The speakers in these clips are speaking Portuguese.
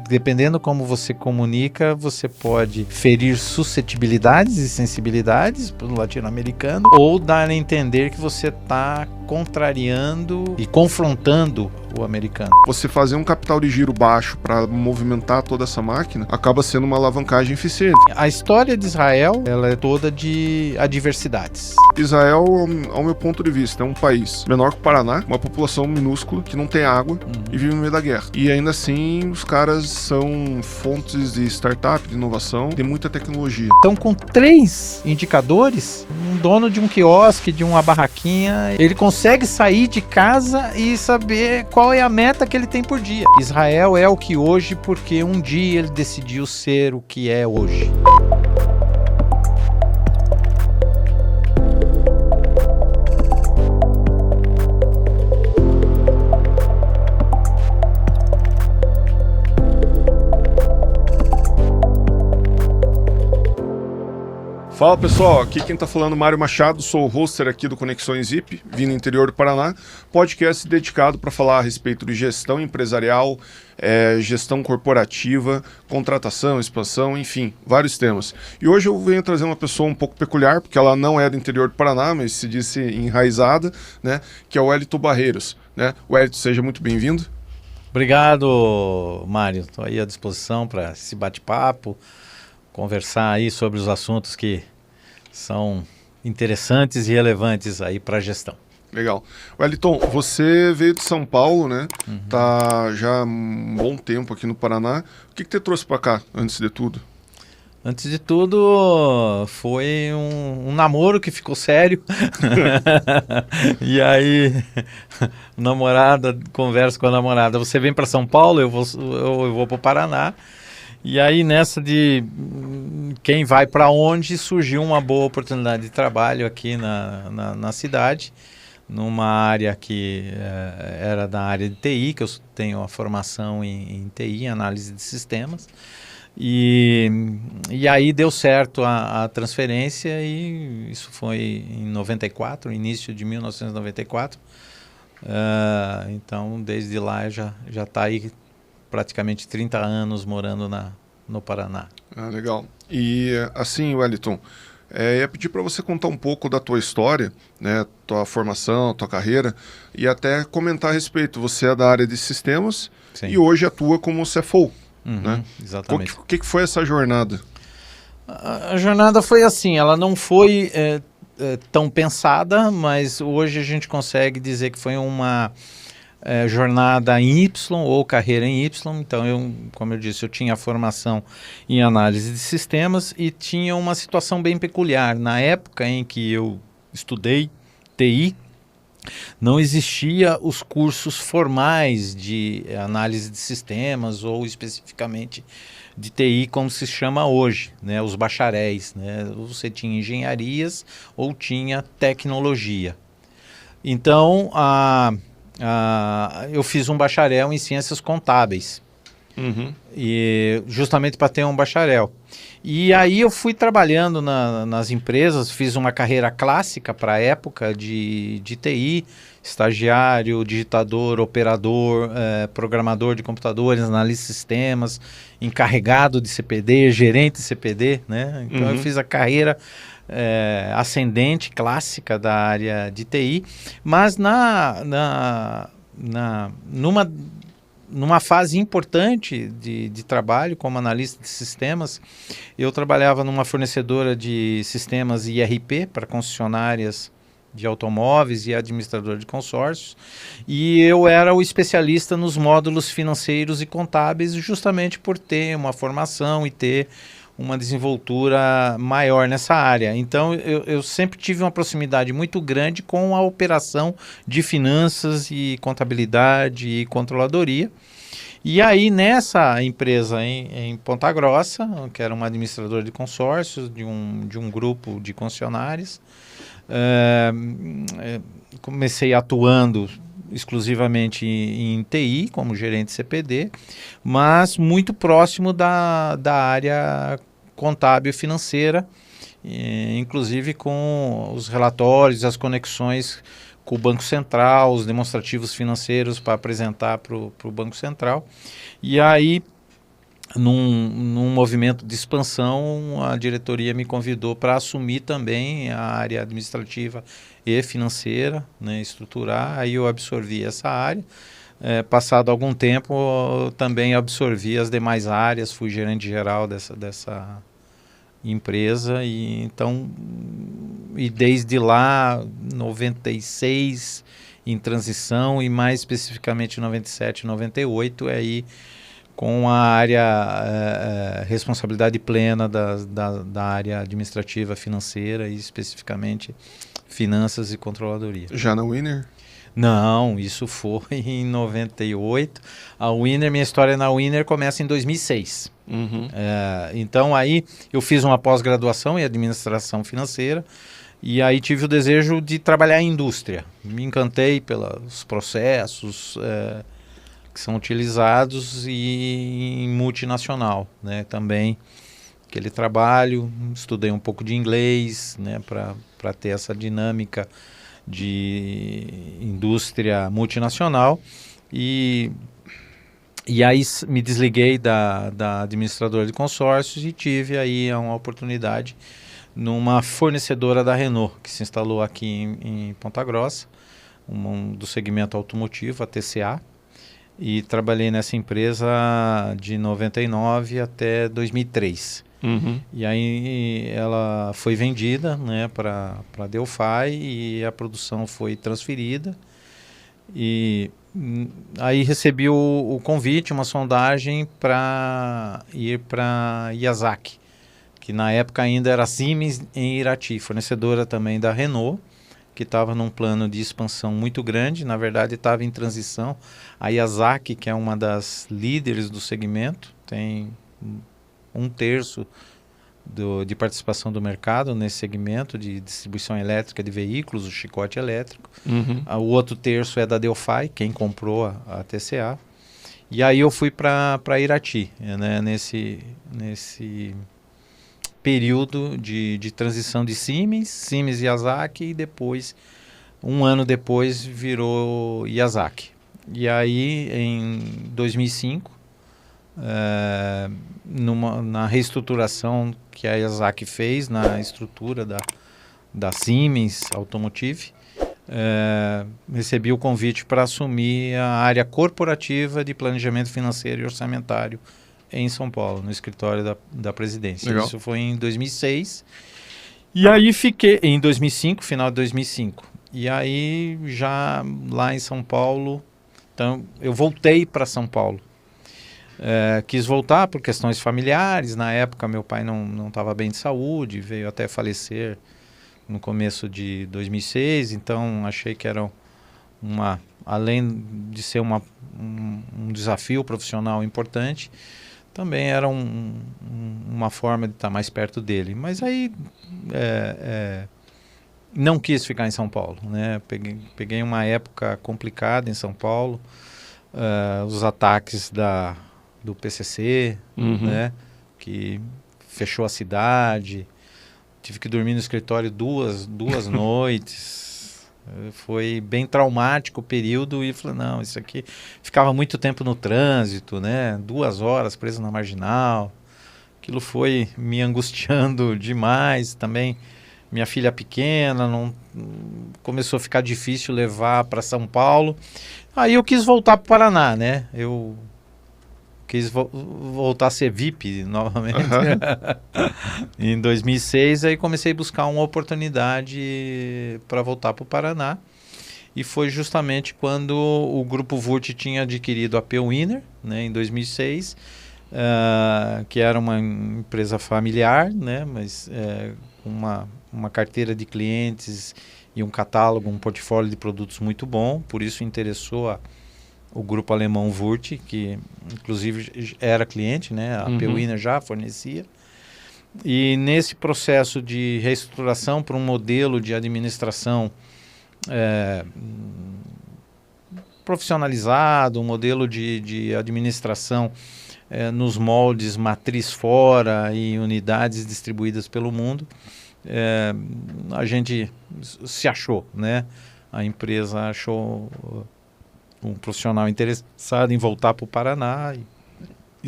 dependendo como você comunica, você pode ferir suscetibilidades e sensibilidades para o latino-americano ou dar a entender que você está contrariando e confrontando o americano. Você fazer um capital de giro baixo para movimentar toda essa máquina acaba sendo uma alavancagem eficiente. A história de Israel, ela é toda de adversidades. Israel, ao meu ponto de vista, é um país menor que o Paraná, uma população minúscula que não tem água e vive no meio da guerra. E ainda assim, os caras são fontes de startup, de inovação, tem muita tecnologia. Então, com 3 indicadores, um dono de um quiosque, de uma barraquinha, ele consegue sair de casa e saber qual é a meta que ele tem por dia. Israel é o que hoje, porque um dia ele decidiu ser o que é hoje. Fala pessoal, aqui quem tá falando é Mário Machado, sou o hoster aqui do Conexões IP, vim no interior do Paraná, podcast dedicado para falar a respeito de gestão empresarial, gestão corporativa, contratação, expansão, enfim, vários temas. E hoje eu venho trazer uma pessoa um pouco peculiar, porque ela não é do interior do Paraná, mas se disse enraizada, né, que é o Wellington Barreiros, né? Wellington, seja muito bem-vindo. Obrigado, Mário, estou aí à disposição para esse bate-papo, conversar aí sobre os assuntos que são interessantes e relevantes aí para a gestão. Legal. Wellington, você veio de São Paulo, né? Tá já há um bom tempo aqui no Paraná. O que te trouxe para cá, antes de tudo? Antes de tudo, foi um namoro que ficou sério. E aí, namorada, converso com a namorada. Você vem para São Paulo, eu vou para o Paraná. E aí, nessa de quem vai para onde, surgiu uma boa oportunidade de trabalho aqui na cidade, numa área que era da área de TI, que eu tenho a formação em TI, análise de sistemas. E aí deu certo a transferência e isso foi em 94, início de 1994. Então, desde lá já está aí praticamente 30 anos morando no Paraná. Ah, legal. E assim, Wellington, ia pedir para você contar um pouco da tua história, né, tua formação, tua carreira, e até comentar a respeito. Você é da área de sistemas. Sim. E hoje atua como CFO. Né? Exatamente. O que foi essa jornada? A jornada foi assim, ela não foi tão pensada, mas hoje a gente consegue dizer que foi uma jornada em Y ou carreira em Y. Então, como eu disse, eu tinha a formação em análise de sistemas e tinha uma situação bem peculiar. Na época em que eu estudei TI, não existia os cursos formais de análise de sistemas ou especificamente de TI como se chama hoje, né? Os bacharéis, né? Você tinha engenharias ou tinha tecnologia. Então, eu fiz um bacharel em ciências contábeis, e justamente para ter um bacharel. E aí eu fui trabalhando nas empresas, fiz uma carreira clássica para a época de TI, estagiário, digitador, operador, programador de computadores, analista de sistemas, encarregado de CPD, gerente de CPD, né? Então eu fiz a carreira ascendente, clássica da área de TI, mas numa fase importante de trabalho como analista de sistemas, eu trabalhava numa fornecedora de sistemas IRP para concessionárias de automóveis e administrador de consórcios, e eu era o especialista nos módulos financeiros e contábeis justamente por ter uma formação e ter uma desenvoltura maior nessa área. Então, eu sempre tive uma proximidade muito grande com a operação de finanças e contabilidade e controladoria. E aí, nessa empresa em Ponta Grossa, que era uma administradora de consórcios, de um grupo de concessionárias, comecei atuando exclusivamente em TI, como gerente CPD, mas muito próximo da área contábil e financeira, inclusive com os relatórios, as conexões com o Banco Central, os demonstrativos financeiros para apresentar para o Banco Central. E aí num movimento de expansão, a diretoria me convidou para assumir também a área administrativa e financeira, né, estruturar. Aí eu absorvi essa área. Passado algum tempo, eu também absorvi as demais áreas, fui gerente geral dessa empresa e desde lá, 96 em transição e mais especificamente 97, 98, aí com a área, responsabilidade plena da área administrativa financeira e especificamente finanças e controladoria. Já na Winner? Não, isso foi em 98. A Winner, minha história na Winner começa em 2006. Uhum. Então aí eu fiz uma pós-graduação em administração financeira e aí tive o desejo de trabalhar em indústria. Me encantei pelos processos que são utilizados e em multinacional, né? Também aquele trabalho, estudei um pouco de inglês, né? Para ter essa dinâmica de indústria multinacional e aí me desliguei da administradora de consórcios e tive aí uma oportunidade numa fornecedora da Renault, que se instalou aqui em Ponta Grossa, do segmento automotivo, a TCA, e trabalhei nessa empresa de 99 até 2003. Uhum. E aí ela foi vendida, né, para Delphi e a produção foi transferida. E aí recebi o convite, uma sondagem para ir para Yazaki, que na época ainda era Siemens em Irati, fornecedora também da Renault, que estava num plano de expansão muito grande, na verdade estava em transição. A Yazaki, que é uma das líderes do segmento, tem 1/3 de participação do mercado nesse segmento de distribuição elétrica de veículos, o chicote elétrico. Uhum. O outro terço é da Delphi, quem comprou a TCA. E aí eu fui para Irati, né, nesse período de transição de Siemens Yazaki, e depois, um ano depois, virou Yazaki. E aí, em 2005, na reestruturação que a Yazaki fez na estrutura da Siemens Automotive, recebi o convite para assumir a área corporativa de planejamento financeiro e orçamentário em São Paulo, no escritório da presidência. Legal. Isso foi em 2006. E aí fiquei em 2005, final de 2005. E aí já lá em São Paulo, então eu voltei para São Paulo. Quis voltar por questões familiares. Na época meu pai não estava bem de saúde, veio até falecer no começo de 2006. Então achei que era além de ser um desafio profissional importante, também era uma forma de estar mais perto dele. Mas aí não quis ficar em São Paulo, né? Peguei uma época complicada em São Paulo, os ataques do PCC, né? Que fechou a cidade, tive que dormir no escritório duas noites. Foi bem traumático o período e falei, não, isso aqui... Ficava muito tempo no trânsito, né? 2 horas preso na marginal. Aquilo foi me angustiando demais. Também minha filha pequena, começou a ficar difícil levar para São Paulo. Aí eu quis voltar para o Paraná, né? Eu quis voltar a ser VIP novamente. Em 2006, aí comecei a buscar uma oportunidade para voltar para o Paraná. E foi justamente quando o Grupo Vurt tinha adquirido a P-Winner, né, em 2006, que era uma empresa familiar, né, mas com uma carteira de clientes e um catálogo, um portfólio de produtos muito bom. Por isso interessou o grupo alemão Vurt, que inclusive era cliente, né? A P-Winner já fornecia. E nesse processo de reestruturação para um modelo de administração profissionalizado, um modelo de administração nos moldes matriz fora e unidades distribuídas pelo mundo, a gente se achou, né? A empresa achou um profissional interessado em voltar para o Paraná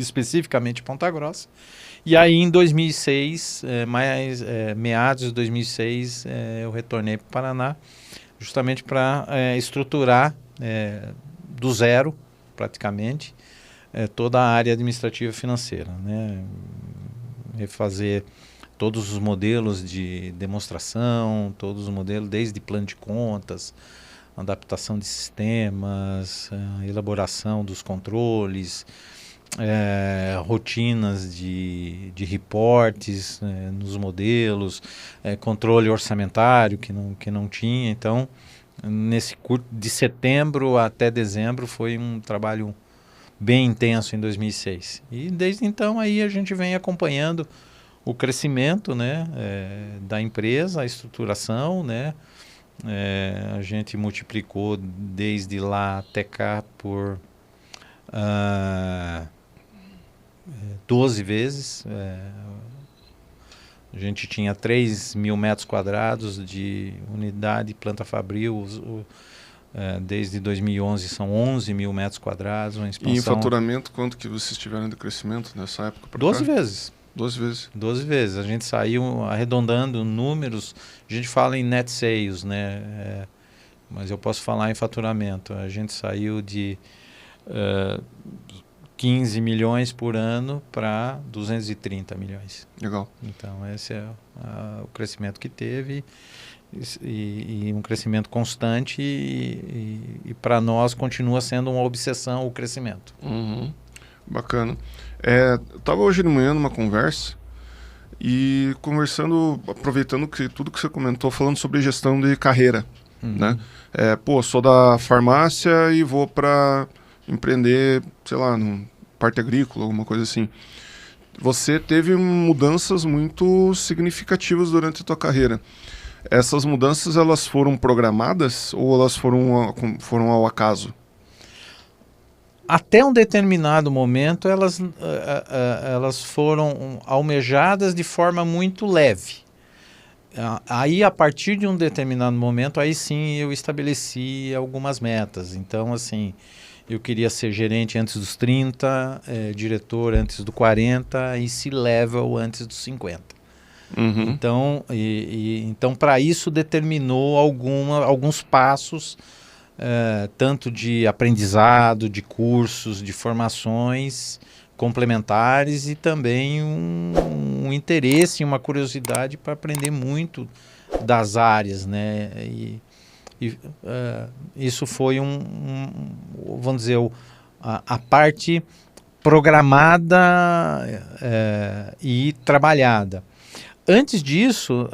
especificamente Ponta Grossa. E aí em 2006, meados de 2006, eu retornei para o Paraná, justamente para estruturar do zero, praticamente, toda a área administrativa financeira, né? Refazer todos os modelos de demonstração, todos os modelos, desde plano de contas, adaptação de sistemas, elaboração dos controles, rotinas de reportes nos modelos, controle orçamentário que não tinha. Então, nesse curto de setembro até dezembro foi um trabalho bem intenso em 2006. E desde então aí a gente vem acompanhando o crescimento, né, da empresa, a estruturação, né. A gente multiplicou desde lá até cá por 12 vezes. A gente tinha 3 mil metros quadrados de unidade planta fabril. Desde 2011 são 11 mil metros quadrados. Uma expansão. E em faturamento, quanto que vocês tiveram de crescimento nessa época? 12 vezes. 12 vezes. 12 vezes. A gente saiu arredondando números. A gente fala em net sales, né? Mas eu posso falar em faturamento. A gente saiu de 15 milhões por ano para 230 milhões. Legal. Então, esse é o crescimento que teve. E um crescimento constante. E para nós continua sendo uma obsessão o crescimento. Uhum. Bacana. Eu estava hoje de manhã numa conversa e conversando, aproveitando tudo que você comentou, falando sobre gestão de carreira, né? Sou da farmácia e vou para empreender, sei lá, no parte agrícola, alguma coisa assim. Você teve mudanças muito significativas durante a tua carreira. Essas mudanças, elas foram programadas ou elas foram ao acaso? Até um determinado momento, elas foram almejadas de forma muito leve. Aí, a partir de um determinado momento, aí sim eu estabeleci algumas metas. Então, assim, eu queria ser gerente antes dos 30, diretor antes dos 40 e C-level antes dos 50. Uhum. Então, para isso, determinou alguns passos, tanto de aprendizado, de cursos, de formações complementares e também um interesse e uma curiosidade para aprender muito das áreas, né? Isso foi vamos dizer, a parte programada e trabalhada. Antes disso,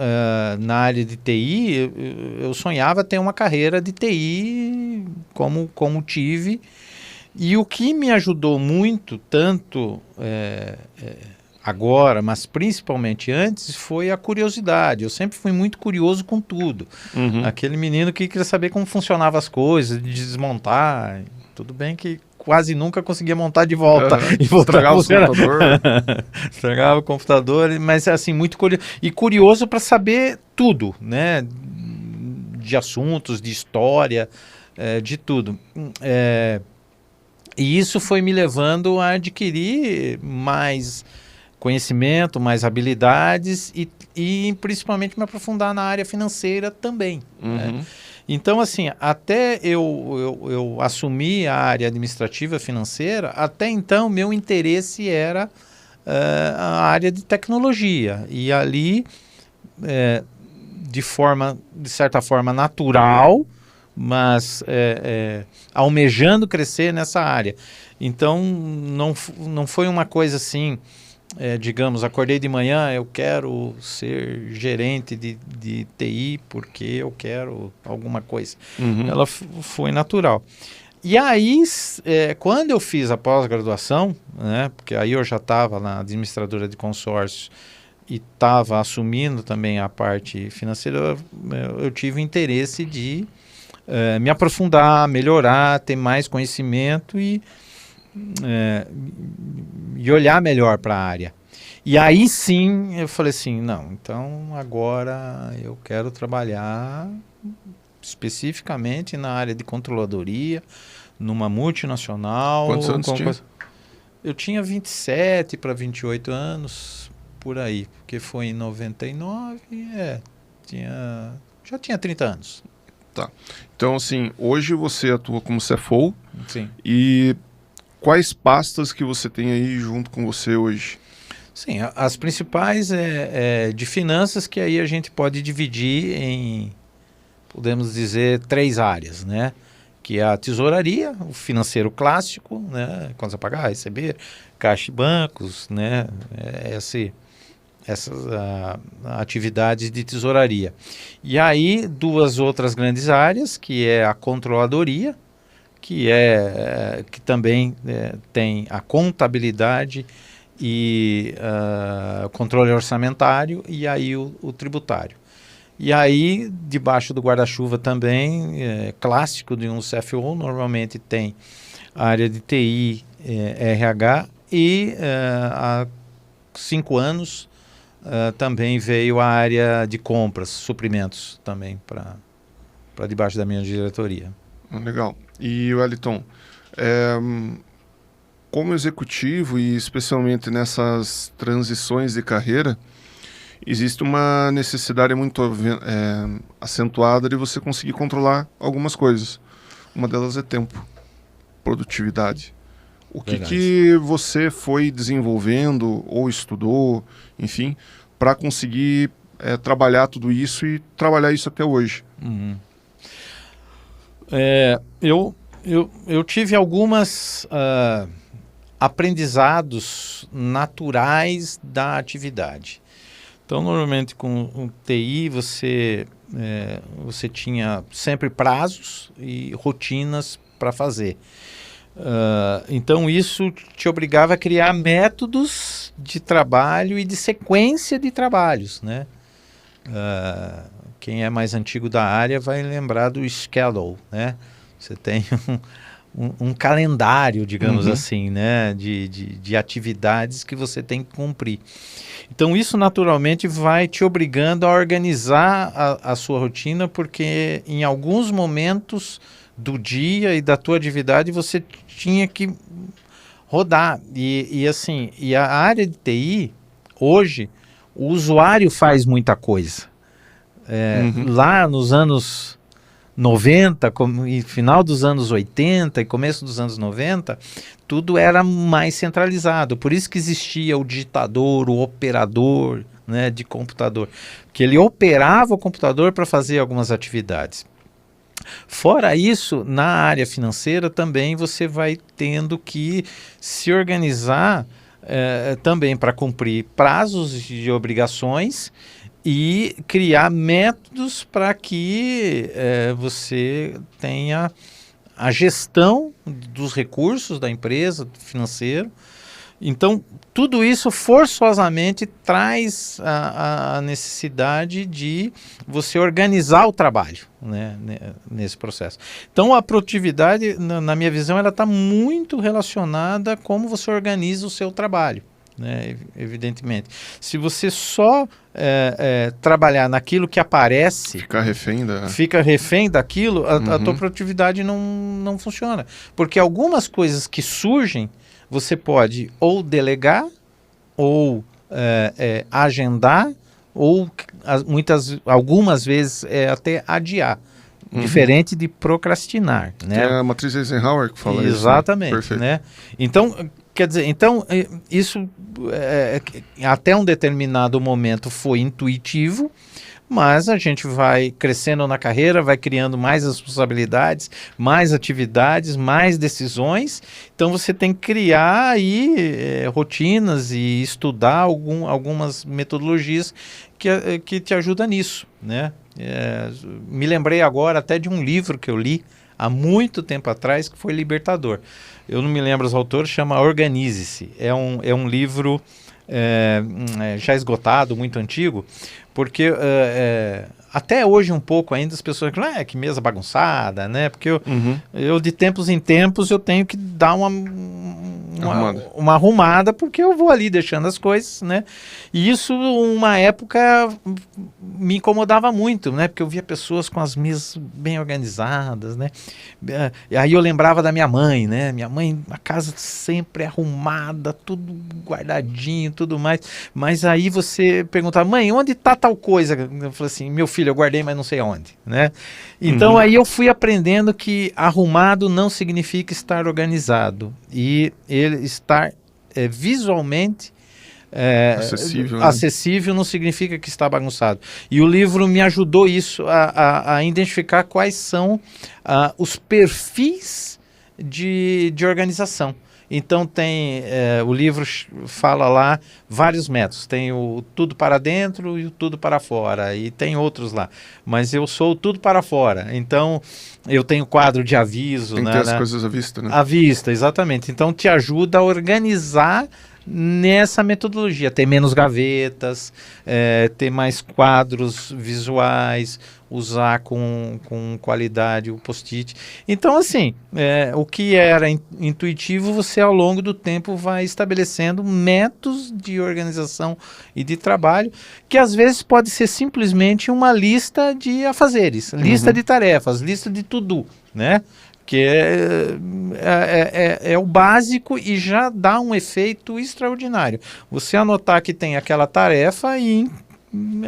na área de TI, eu sonhava ter uma carreira de TI como tive. E o que me ajudou muito, tanto agora, mas principalmente antes, foi a curiosidade. Eu sempre fui muito curioso com tudo. Uhum. Aquele menino que queria saber como funcionavam as coisas, de desmontar. Tudo bem que quase nunca conseguia montar de volta. E voltar estragava o computador. Estragava o computador, mas assim, muito curioso. E curioso para saber tudo, né? De assuntos, de história, de tudo. E isso foi me levando a adquirir mais conhecimento, mais habilidades e principalmente me aprofundar na área financeira também. Uhum. Né? Então, assim, até eu assumir a área administrativa financeira, até então meu interesse era a área de tecnologia. E ali, de certa forma natural, mas almejando crescer nessa área. Então, não foi uma coisa assim, digamos, acordei de manhã, eu quero ser gerente de TI porque eu quero alguma coisa. Uhum. Ela foi natural. E aí, quando eu fiz a pós-graduação, né, porque aí eu já estava na administradora de consórcios e estava assumindo também a parte financeira, eu tive interesse de me aprofundar, melhorar, ter mais conhecimento e olhar melhor para a área. E aí sim eu falei assim, não, então agora eu quero trabalhar especificamente na área de controladoria, numa multinacional. Quantos anos tinha? Eu tinha 27 para 28 anos, por aí, porque foi em 99, já tinha 30 anos. Tá. Então, assim, hoje você atua como CFO. Sim. E quais pastas que você tem aí junto com você hoje? Sim, as principais de finanças, que aí a gente pode dividir em, podemos dizer, 3 áreas, né? Que é a tesouraria, o financeiro clássico, né? Contas a pagar, receber, caixa e bancos, né? Essas atividades de tesouraria. E aí 2 outras grandes áreas, que é a controladoria, que também tem a contabilidade e controle orçamentário, e aí o tributário. E aí, debaixo do guarda-chuva também, clássico de um CFO, normalmente tem a área de TI, RH, e há 5 anos também veio a área de compras, suprimentos também para debaixo da minha diretoria. Legal. E Wellington, como executivo e especialmente nessas transições de carreira, existe uma necessidade muito acentuada de você conseguir controlar algumas coisas. Uma delas é tempo, produtividade. O que você foi desenvolvendo ou estudou, enfim, para conseguir trabalhar tudo isso e trabalhar isso até hoje? Uhum. Eu tive algumas aprendizados naturais da atividade. Então, normalmente com o TI você tinha sempre prazos e rotinas para fazer. Então isso te obrigava a criar métodos de trabalho e de sequência de trabalhos, né? Quem é mais antigo da área vai lembrar do schedule, né? Você tem um calendário, digamos assim, né? De atividades que você tem que cumprir. Então isso naturalmente vai te obrigando a organizar a sua rotina, porque em alguns momentos do dia e da tua atividade você tinha que rodar. E a área de TI, hoje, o usuário faz muita coisa. Lá nos anos 90, e final dos anos 80 e começo dos anos 90, tudo era mais centralizado. Por isso que existia o digitador, o operador, né, de computador, que ele operava o computador para fazer algumas atividades. Fora isso, na área financeira também você vai tendo que se organizar também para cumprir prazos de obrigações e criar métodos para que você tenha a gestão dos recursos da empresa, financeiro. Então, tudo isso forçosamente traz a necessidade de você organizar o trabalho, né, nesse processo. Então, a produtividade, na minha visão, ela está muito relacionada a como você organiza o seu trabalho, né, evidentemente. Se você só trabalhar naquilo que aparece, fica refém daquilo, a tua produtividade não funciona. Porque algumas coisas que surgem, você pode ou delegar, ou agendar, ou algumas vezes até adiar. Diferente de procrastinar, né? É a matriz Eisenhower que fala isso. Exatamente. Perfeito. Né? Então, quer dizer, isso até um determinado momento foi intuitivo, mas a gente vai crescendo na carreira, vai criando mais responsabilidades, mais atividades, mais decisões. Então você tem que criar aí rotinas e estudar algumas metodologias que te ajudam nisso, né? Me lembrei agora até de um livro que eu li há muito tempo atrás, que foi libertador. Eu não me lembro os autores, chama Organize-se. É um livro já esgotado, muito antigo, porque até hoje um pouco ainda as pessoas falam, que mesa bagunçada, né? Porque eu de tempos em tempos eu tenho que dar uma arrumada, porque eu vou ali deixando as coisas, né? E isso, uma época, me incomodava muito, né? Porque eu via pessoas com as mesas bem organizadas, né? E aí eu lembrava da minha mãe, né? Minha mãe, a casa sempre arrumada, tudo guardadinho, tudo mais. Mas aí você perguntava, mãe, onde está tal coisa? Eu falei assim, meu filho, eu guardei, mas não sei onde, né? Então aí eu fui aprendendo que arrumado não significa estar organizado. E ele estar visualmente acessível não significa que está bagunçado. E o livro me ajudou isso a identificar quais são os perfis de organização. Então o livro fala lá vários métodos. Tem o tudo para dentro e o tudo para fora. E tem outros lá. Mas eu sou o tudo para fora. Então eu tenho quadro de aviso. Tem que ter as coisas à vista, né? À vista, exatamente. Então te ajuda a organizar nessa metodologia, ter menos gavetas, ter mais quadros visuais, usar com qualidade o post-it. Então, assim, o que era intuitivo, você ao longo do tempo vai estabelecendo métodos de organização e de trabalho, que às vezes pode ser simplesmente uma lista de afazeres, lista de tarefas, lista de to-do, né? Que é o básico e já dá um efeito extraordinário. Você anotar que tem aquela tarefa e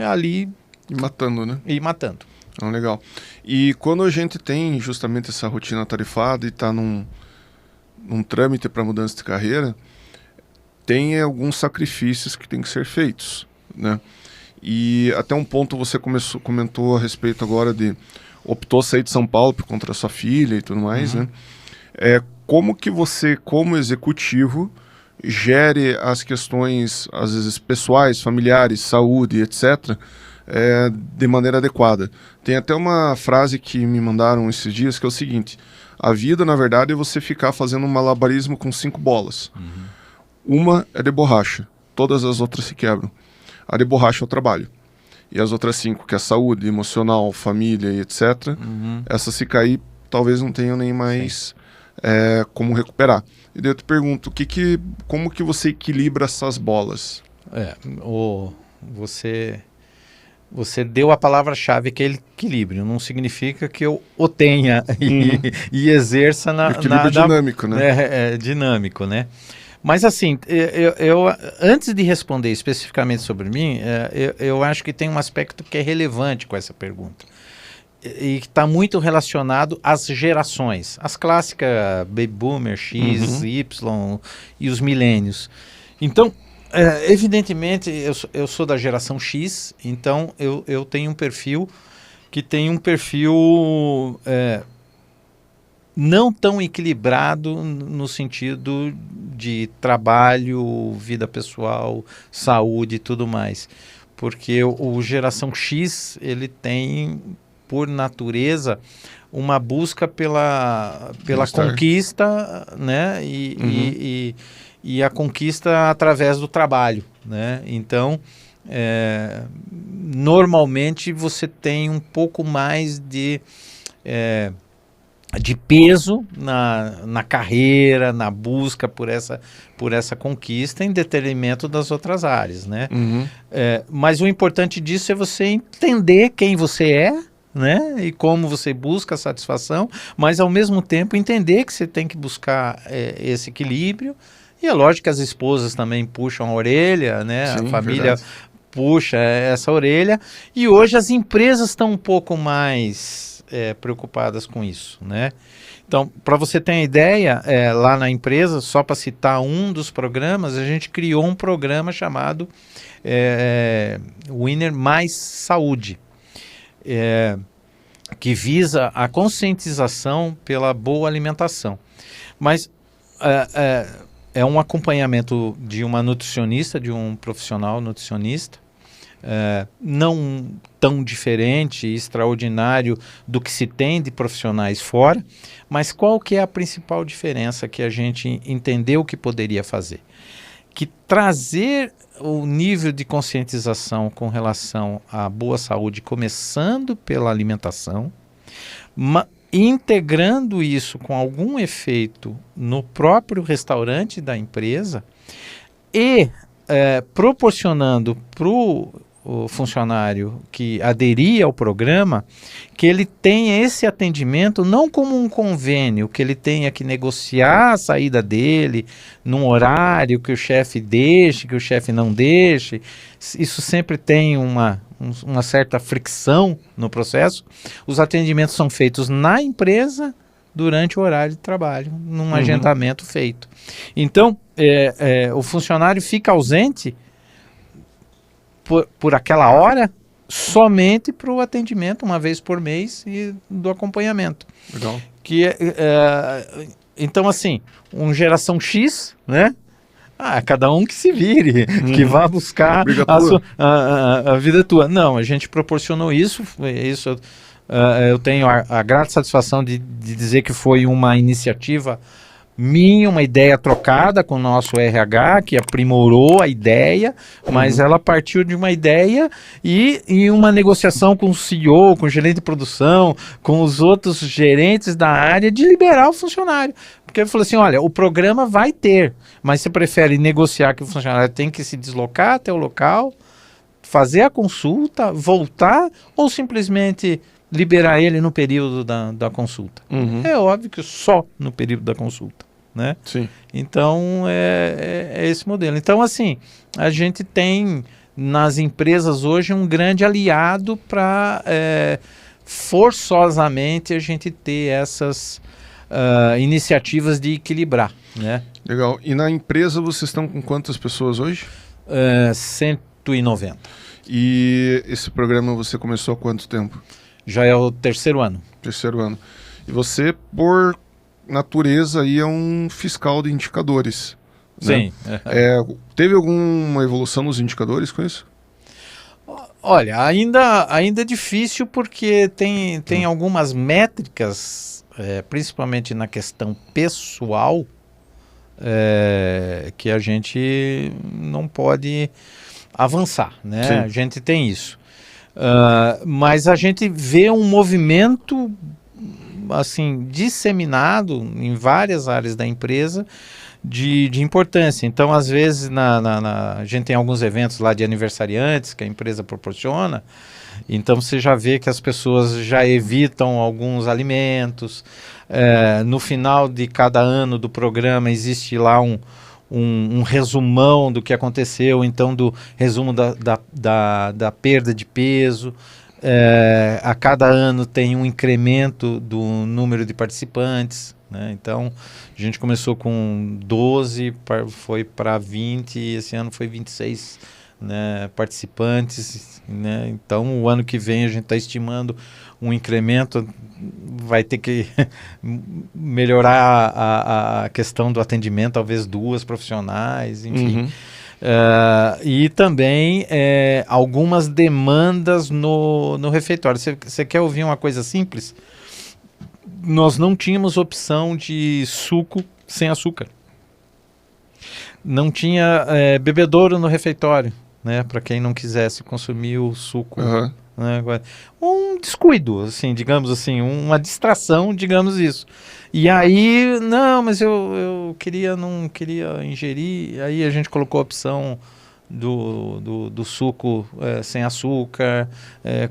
ali... E matando, né? E matando. Legal. E quando a gente tem justamente essa rotina tarefada e está num trâmite para mudança de carreira, tem alguns sacrifícios que têm que ser feitos, né? E até um ponto você comentou a respeito agora de optou sair de São Paulo por conta da sua filha e tudo mais, né? Como que você, como executivo, gere as questões, às vezes, pessoais, familiares, saúde, etc., de maneira adequada? Tem até uma frase que me mandaram esses dias, que é o seguinte: a vida, na verdade, é você ficar fazendo um malabarismo com 5 bolas. Uma é de borracha, todas as outras se quebram. A de borracha é o trabalho. E as outras 5, que é saúde, emocional, família e etc., essa se cair, talvez não tenham nem mais como recuperar. E daí eu te pergunto, como que você equilibra essas bolas? Você deu a palavra-chave, que é equilíbrio. Não significa que eu o tenha e exerça na... Equilíbrio dinâmico, né? É dinâmico, né? Mas assim, eu antes de responder especificamente sobre mim, eu acho que tem um aspecto que é relevante com essa pergunta. E que está muito relacionado às gerações. As clássicas Baby Boomer, X, Y e os milênios. Então, evidentemente, eu sou da geração X, então eu tenho um perfil que tem um perfil não tão equilibrado no sentido de trabalho, vida pessoal, saúde e tudo mais. Porque o geração X, ele tem, por natureza, uma busca pela conquista, né? E a conquista através do trabalho, né? Então, normalmente você tem um pouco mais de peso na carreira, na busca por essa conquista, em detrimento das outras áreas, né? Mas o importante disso é você entender quem você é, né? E como você busca a satisfação, mas ao mesmo tempo entender que você tem que buscar esse equilíbrio. E é lógico que as esposas também puxam a orelha, né? Sim, a família verdade. puxa essa orelha. E hoje as empresas estão um pouco mais preocupadas com isso, né? Então, para você ter uma ideia, lá na empresa, só para citar um dos programas, a gente criou um programa chamado Winner Mais Saúde, que visa a conscientização pela boa alimentação. Mas é um acompanhamento de uma nutricionista, de um profissional nutricionista, não tão diferente e extraordinário do que se tem de profissionais fora, mas qual que é a principal diferença que a gente entendeu que poderia fazer? Que trazer o nível de conscientização com relação à boa saúde, começando pela alimentação, integrando isso com algum efeito no próprio restaurante da empresa e proporcionando para o funcionário que aderir ao programa, que ele tenha esse atendimento não como um convênio, que ele tenha que negociar a saída dele num horário que o chefe deixe, que o chefe não deixe. Isso sempre tem uma certa fricção no processo. Os atendimentos são feitos na empresa durante o horário de trabalho, num agendamento feito. Então, o funcionário fica ausente por aquela hora somente para o atendimento uma vez por mês e do acompanhamento. Legal. Então, assim, geração X, né? Cada um que se vire, que vá buscar a vida tua. Não, a gente proporcionou isso. Eu tenho a grata satisfação de dizer que foi uma iniciativa minha, uma ideia trocada com o nosso RH, que aprimorou a ideia, mas ela partiu de uma ideia e uma negociação com o CEO, com o gerente de produção, com os outros gerentes da área, de liberar o funcionário. Porque ele falou assim, olha, o programa vai ter, mas você prefere negociar que o funcionário tem que se deslocar até o local, fazer a consulta, voltar, ou simplesmente liberar ele no período da consulta? É óbvio que só no período da consulta. Né? Sim. Então é esse modelo. Então, assim, a gente tem nas empresas hoje um grande aliado para forçosamente a gente ter essas iniciativas de equilibrar, né? Legal. E na empresa vocês estão com quantas pessoas hoje? 190. E esse programa você começou há quanto tempo? Já é o terceiro ano. Terceiro ano. E você, por natureza, aí é um fiscal de indicadores. Sim. Né? Teve alguma evolução nos indicadores com isso? Olha, ainda é difícil porque tem algumas métricas, principalmente na questão pessoal, que a gente não pode avançar, né? Sim. A gente tem isso. Mas a gente vê um movimento assim, disseminado em várias áreas da empresa de importância. Então, às vezes, a gente tem alguns eventos lá de aniversariantes que a empresa proporciona, então você já vê que as pessoas já evitam alguns alimentos. No final de cada ano do programa existe lá um resumão do que aconteceu, então do resumo da perda de peso. A cada ano tem um incremento do número de participantes, né? Então a gente começou com 12, foi para 20 e esse ano foi 26, né, participantes, né? Então o ano que vem a gente está estimando um incremento, vai ter que melhorar a questão do atendimento, talvez 2 profissionais, enfim. E também algumas demandas no refeitório. Você quer ouvir uma coisa simples? Nós não tínhamos opção de suco sem açúcar. Não tinha bebedouro no refeitório, né, para quem não quisesse consumir o suco. Né, um descuido, assim, digamos assim, uma distração, digamos isso. E aí, não, mas eu não queria ingerir. Aí a gente colocou a opção do suco sem açúcar,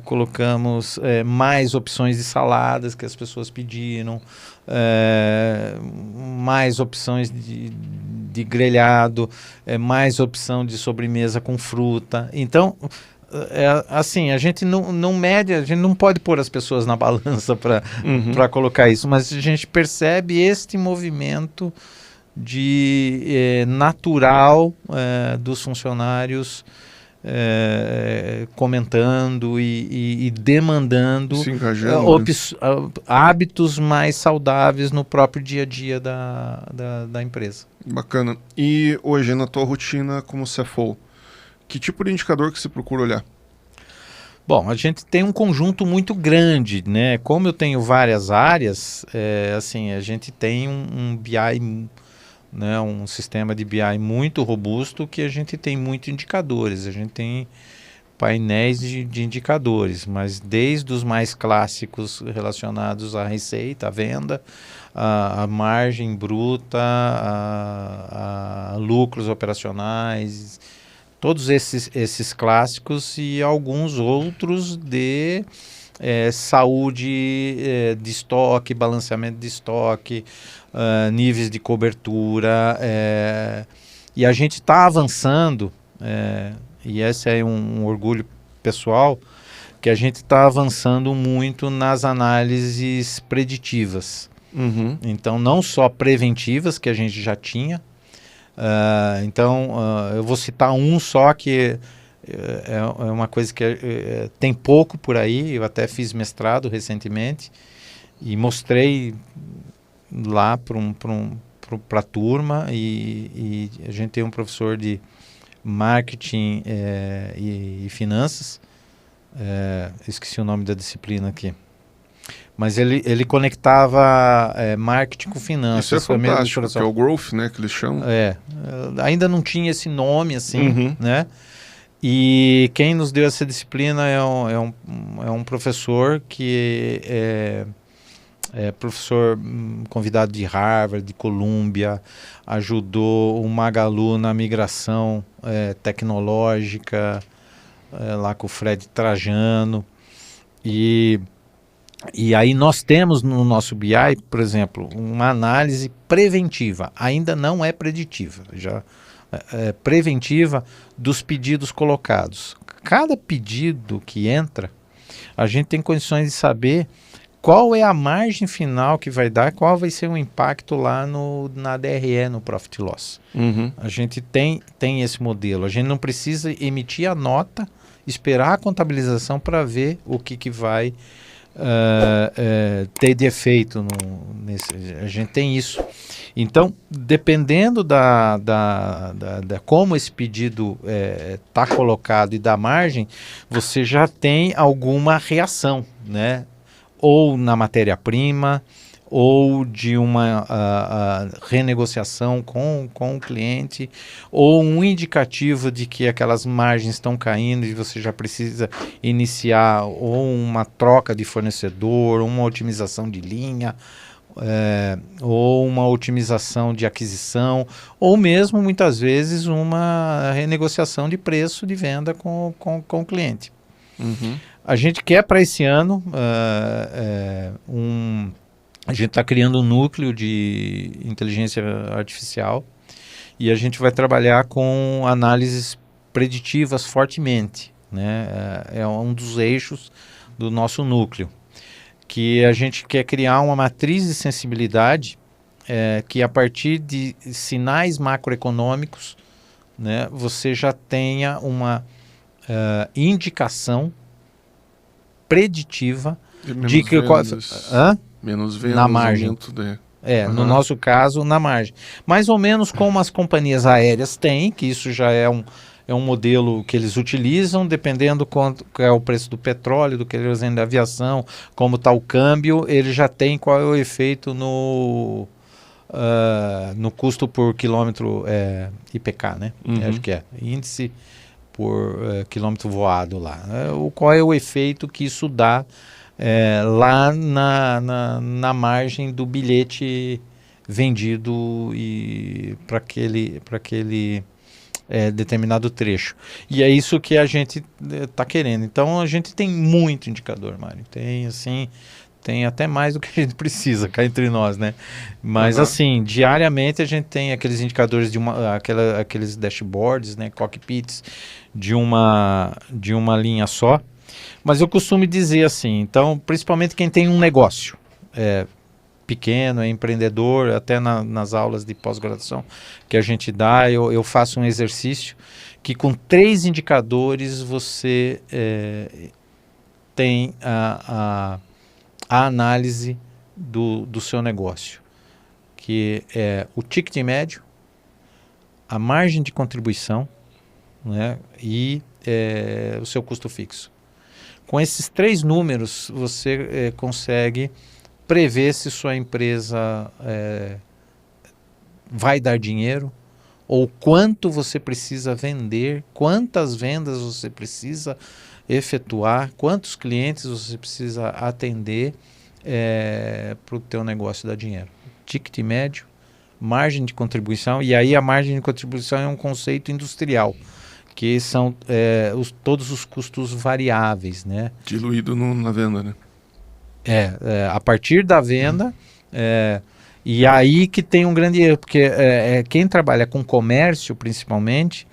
colocamos mais opções de saladas que as pessoas pediram, mais opções de grelhado, mais opção de sobremesa com fruta. Então, assim, a gente não mede, a gente não pode pôr as pessoas na balança para colocar isso, mas a gente percebe este movimento natural dos funcionários comentando e demandando hábitos mais saudáveis no próprio dia a dia da empresa. Bacana. E hoje, na tua rotina como CFO, que tipo de indicador que você procura olhar? Bom, a gente tem um conjunto muito grande, né? Como eu tenho várias áreas, assim, a gente tem um BI, né, um sistema de BI muito robusto que a gente tem muitos indicadores. A gente tem painéis de indicadores, mas desde os mais clássicos relacionados à receita, à venda, a margem bruta, a lucros operacionais, todos esses clássicos e alguns outros de saúde de estoque, balanceamento de estoque, níveis de cobertura, e a gente está avançando, e esse é um orgulho pessoal, que a gente está avançando muito nas análises preditivas. Uhum. Então, não só preventivas, que a gente já tinha. Eu vou citar um só que é uma coisa que tem pouco por aí. Eu até fiz mestrado recentemente e mostrei lá para a turma. E a gente tem um professor de marketing e finanças. Esqueci o nome da disciplina aqui. Mas ele conectava marketing com finanças. Isso é fantástico, que é o growth, né, que eles chamam. Ainda não tinha esse nome assim, Uhum. né? E quem nos deu essa disciplina é um professor que é professor convidado de Harvard, de Columbia, ajudou o Magalu na migração tecnológica, lá com o Fred Trajano. E aí nós temos no nosso BI, por exemplo, uma análise preventiva, ainda não é preditiva, já é preventiva dos pedidos colocados. Cada pedido que entra, a gente tem condições de saber qual é a margem final que vai dar, qual vai ser o impacto lá na DRE, no Profit Loss. Uhum. A gente tem esse modelo, a gente não precisa emitir a nota, esperar a contabilização para ver o que vai ter de efeito nesse. A gente tem isso. Então, dependendo da como esse pedido está colocado e da margem, você já tem alguma reação, né? Ou na matéria-prima, ou de uma renegociação com o cliente, ou um indicativo de que aquelas margens estão caindo e você já precisa iniciar ou uma troca de fornecedor, uma otimização de linha, ou uma otimização de aquisição, ou mesmo muitas vezes uma renegociação de preço de venda com o cliente. Uhum. A gente quer para esse ano a gente está criando um núcleo de inteligência artificial e a gente vai trabalhar com análises preditivas fortemente, né? É um dos eixos do nosso núcleo, que a gente quer criar uma matriz de sensibilidade que a partir de sinais macroeconômicos, né, você já tenha uma indicação preditiva de que menos vendas, na margem. aumento de... No nosso caso, na margem. Mais ou menos como as companhias aéreas têm, que isso já é um modelo que eles utilizam, dependendo quanto é o preço do petróleo, do que eles vendem da aviação, como está o câmbio, ele já tem qual é o efeito no custo por quilômetro IPK, né? Uhum. Acho que é índice por quilômetro voado lá. Qual é o efeito que isso dá lá na margem do bilhete vendido para aquele determinado trecho. E é isso que a gente está querendo. Então a gente tem muito indicador, Mário. Tem até mais do que a gente precisa cá entre nós, né? Mas assim, diariamente a gente tem aqueles indicadores aqueles dashboards, né, cockpits de uma linha só. Mas eu costumo dizer assim, então, principalmente quem tem um negócio pequeno, é empreendedor, até nas aulas de pós-graduação que a gente dá, eu faço um exercício que com 3 indicadores você tem a análise do seu negócio, que é o ticket médio, a margem de contribuição, né, e o seu custo fixo. Com esses 3 números, você consegue prever se sua empresa vai dar dinheiro ou quanto você precisa vender, quantas vendas você precisa efetuar, quantos clientes você precisa atender para o teu negócio dar dinheiro. Ticket médio, margem de contribuição, e aí a margem de contribuição é um conceito industrial, que são todos os custos variáveis, né? Diluído na venda, né? A partir da venda, e aí que tem um grande erro, porque quem trabalha com comércio, principalmente,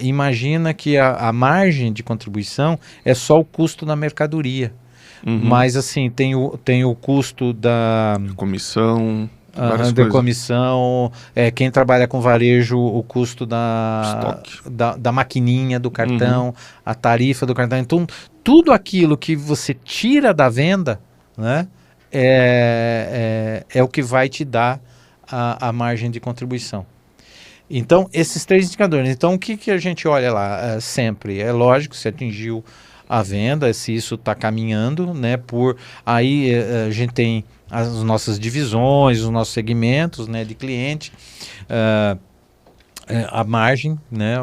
imagina que a margem de contribuição é só o custo da mercadoria. Mas assim, tem o custo da comissão, várias da coisas. comissão, quem trabalha com varejo, o custo da maquininha do cartão, a tarifa do cartão. Então, tudo aquilo que você tira da venda, né, é o que vai te dar a margem de contribuição. Então, esses 3 indicadores. Então, o que a gente olha lá sempre? É lógico, se atingiu a venda, se isso está caminhando, né? Aí a gente tem as nossas divisões, os nossos segmentos, né, de cliente, a margem, né?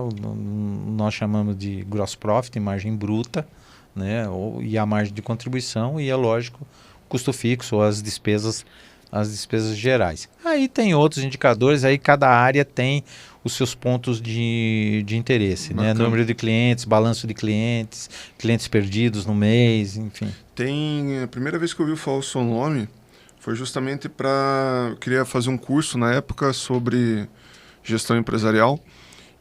Nós chamamos de gross profit, margem bruta, né? E a margem de contribuição, e é lógico, custo fixo, ou as despesas gerais. Aí tem outros indicadores, aí cada área tem os seus pontos de interesse, né? Número de clientes, balanço de clientes, clientes perdidos no mês, enfim. A primeira vez que eu ouvi falar o seu nome foi justamente eu queria fazer um curso na época sobre gestão empresarial,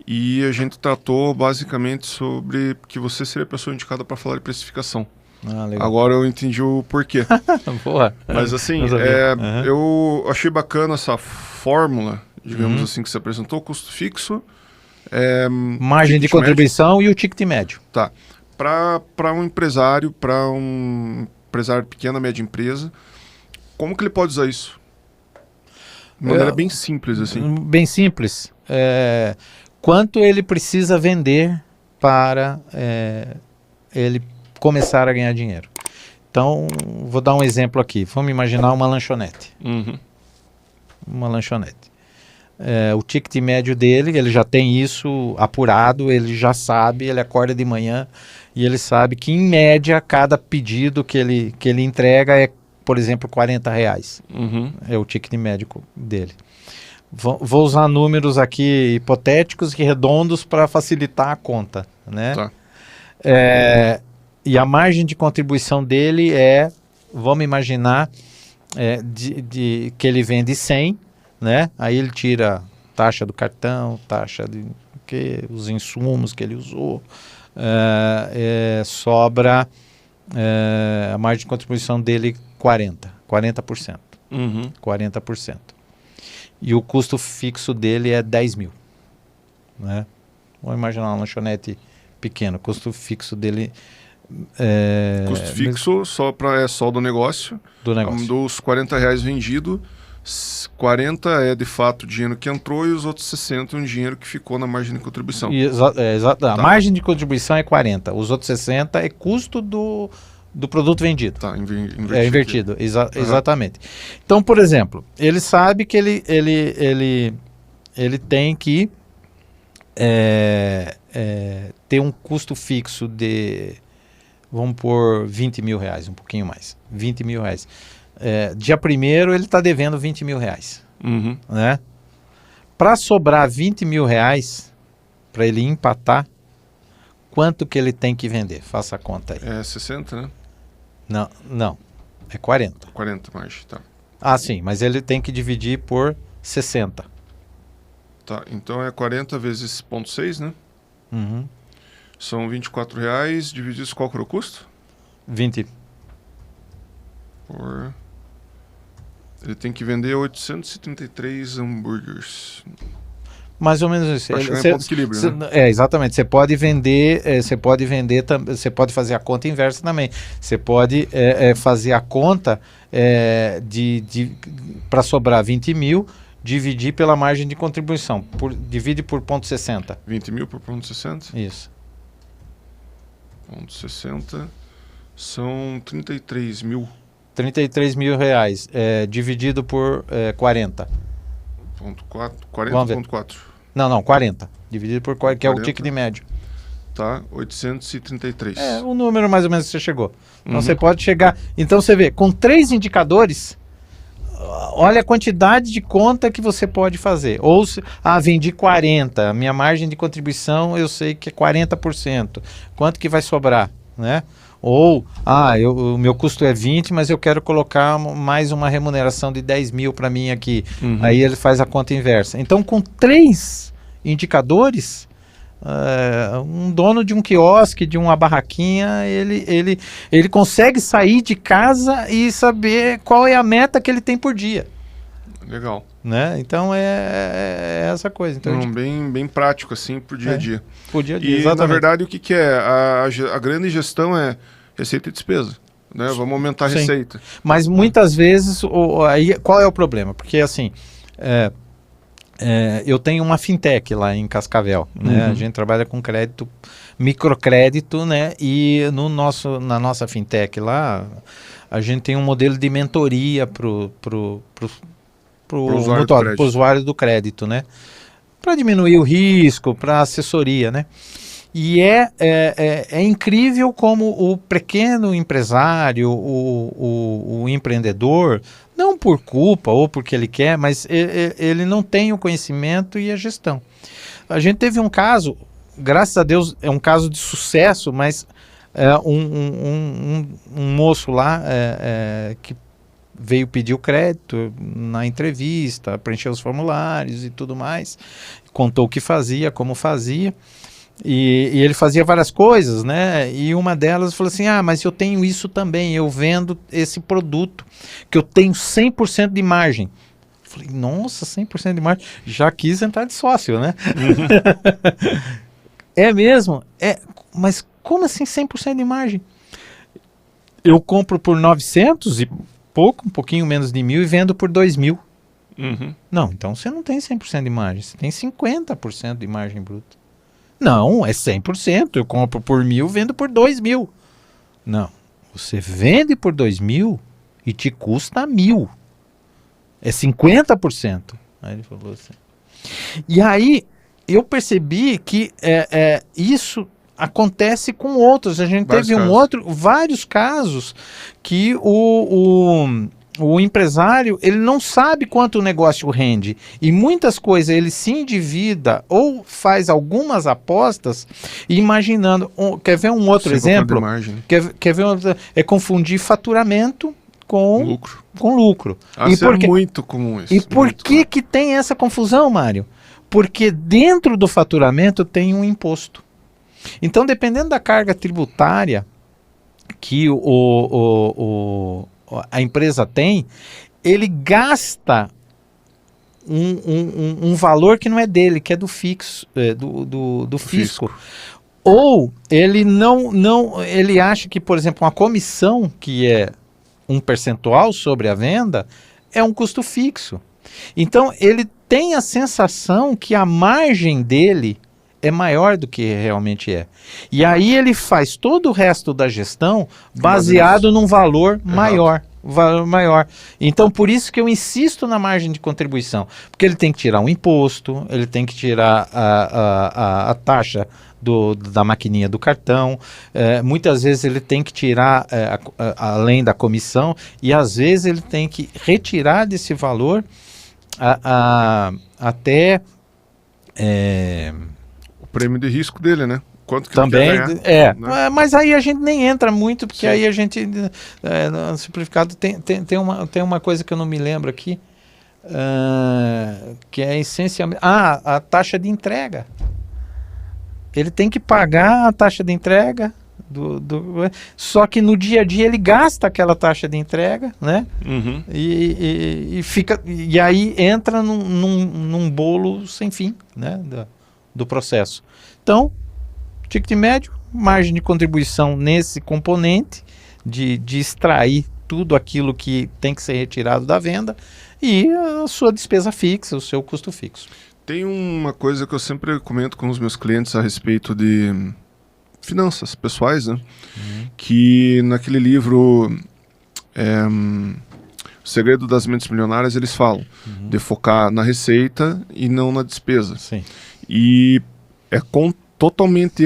e a gente tratou basicamente sobre que você seria a pessoa indicada para falar de precificação. Legal. Agora eu entendi o porquê. Boa. Mas assim, eu achei bacana essa fórmula, digamos assim, que você apresentou: custo fixo, margem de contribuição médio, e o ticket médio. Tá. Para um empresário, pequena, média empresa, como que ele pode usar isso? De maneira bem simples, assim. Bem simples. Quanto ele precisa vender para ele começar a ganhar dinheiro. Então, vou dar um exemplo aqui. Vamos imaginar uma lanchonete. Uma lanchonete. O ticket médio dele, ele já tem isso apurado, ele já sabe, ele acorda de manhã e ele sabe que, em média, cada pedido que ele entrega é, por exemplo, R$40. É o ticket médio dele. Vou usar números aqui hipotéticos e redondos para facilitar a conta, né? Tá. E a margem de contribuição dele vamos imaginar, que ele vende 100, né? Aí ele tira taxa do cartão, taxa de os insumos que ele usou, sobra a margem de contribuição dele 40%. 40%. E o custo fixo dele é 10 mil. Né? Vamos imaginar uma lanchonete pequena, o custo fixo dele... custo fixo só do negócio. Dos R$40 vendido, 40 é de fato o dinheiro que entrou, e os outros 60 é um dinheiro que ficou na margem de contribuição. A margem de contribuição é 40, os outros 60 é custo do produto vendido. Tá, invertido. Exatamente. Então, por exemplo, ele sabe que ele tem que ter um custo fixo de, vamos pôr, R$20 mil, um pouquinho mais, R$20 mil. Dia 1º ele está devendo R$20 mil, né? Para sobrar R$20 mil, para ele empatar, quanto que ele tem que vender? Faça a conta aí. 60, né? Não, é 40. 40 mais, tá. Sim, mas ele tem que dividir por 60. Tá, então é 40 vezes 0,6, né? São R$24, divididos, qual que era o custo? 20. Ele tem que vender 833 hambúrgueres. Mais ou menos isso. Para chegar em ponto de equilíbrio, né? Exatamente. Você pode vender, você pode fazer a conta inversa também. Você pode fazer a conta para sobrar 20 mil, dividir pela margem de contribuição. Divide por 0,60. 20 mil por 0,60? Isso. 0,60 são 33 mil. R$33 mil, dividido por 40. 40,4. Não, 40. Dividido por que é o 40. ticket médio. Tá, 833. É o número mais ou menos que você chegou. Então você pode chegar... Então você vê, com 3 indicadores, olha a quantidade de conta que você pode fazer. Ou se, vendi 40, minha margem de contribuição eu sei que é 40%. Quanto que vai sobrar, né? Ou, o meu custo é 20, mas eu quero colocar mais uma remuneração de 10 mil para mim aqui. Aí ele faz a conta inversa. Então, com 3 indicadores, um dono de um quiosque, de uma barraquinha, ele consegue sair de casa e saber qual é a meta que ele tem por dia. Legal. Né? Então é essa coisa. Então, bem prático, assim, pro dia a dia. Pro dia a dia, e, exatamente. na verdade, o que é? A grande gestão é receita e despesa. Né? Vamos aumentar a Sim. receita. Mas muitas vezes, aí, qual é o problema? Porque, assim, eu tenho uma fintech lá em Cascavel, né? A gente trabalha com crédito, microcrédito, né? E na nossa fintech lá, a gente tem um modelo de mentoria pro usuário do crédito, né? Para diminuir o risco, para assessoria, né? E é incrível como o pequeno empresário, o empreendedor, não por culpa ou porque ele quer, mas ele não tem o conhecimento e a gestão. A gente teve um caso, graças a Deus, é um caso de sucesso, mas um moço lá que veio pedir o crédito na entrevista, preencheu os formulários e tudo mais, contou o que fazia, como fazia. E ele fazia várias coisas, né? E uma delas falou assim: mas eu tenho isso também, eu vendo esse produto, que eu tenho 100% de margem. Eu falei, nossa, 100% de margem. Já quis entrar de sócio, né? É mesmo? Mas como assim 100% de margem? Eu compro por 900 e pouco, um pouquinho menos de 1.000 e vendo por 2.000. Não, então você não tem 100% de margem, você tem 50% de margem bruta. Não, é 100%. Eu compro por 1.000, vendo por 2.000. Não, você vende por 2.000 e te custa 1.000. É 50%. Aí ele falou assim. E aí eu percebi que isso acontece com outros. A gente teve vários casos que o empresário, ele não sabe quanto o negócio rende e muitas coisas ele se endivida ou faz algumas apostas imaginando, quer ver um outro exemplo? Quer ver confundir faturamento com lucro. Isso é muito comum isso. E por que tem essa confusão, Mário? Porque dentro do faturamento tem um imposto. Então, dependendo da carga tributária que a empresa tem, ele gasta um valor que não é dele, que é do fixo, do fisco. Ou ele ele acha que, por exemplo, uma comissão que é um percentual sobre a venda é um custo fixo. Então ele tem a sensação que a margem dele é maior do que realmente é. E aí ele faz todo o resto da gestão baseado num valor maior. Então, por isso que eu insisto na margem de contribuição. Porque ele tem que tirar um imposto, ele tem que tirar a taxa da maquininha do cartão. Muitas vezes ele tem que tirar, além da comissão, e às vezes ele tem que retirar desse valor até... o prêmio de risco dele, né? Quanto que também ele quer ganhar, né? Mas aí a gente nem entra muito, porque aí a gente no simplificado tem uma coisa que eu não me lembro aqui, que é essencialmente a taxa de entrega. Ele tem que pagar a taxa de entrega só que no dia a dia ele gasta aquela taxa de entrega, né? E aí entra num bolo sem fim, né? Do processo. Então, ticket médio, margem de contribuição nesse componente de extrair tudo aquilo que tem que ser retirado da venda e a sua despesa fixa, o seu custo fixo. Tem uma coisa que eu sempre comento com os meus clientes a respeito de finanças pessoais, né? Que naquele livro O segredo das mentes milionárias, eles falam de focar na receita e não na despesa. Sim. E é totalmente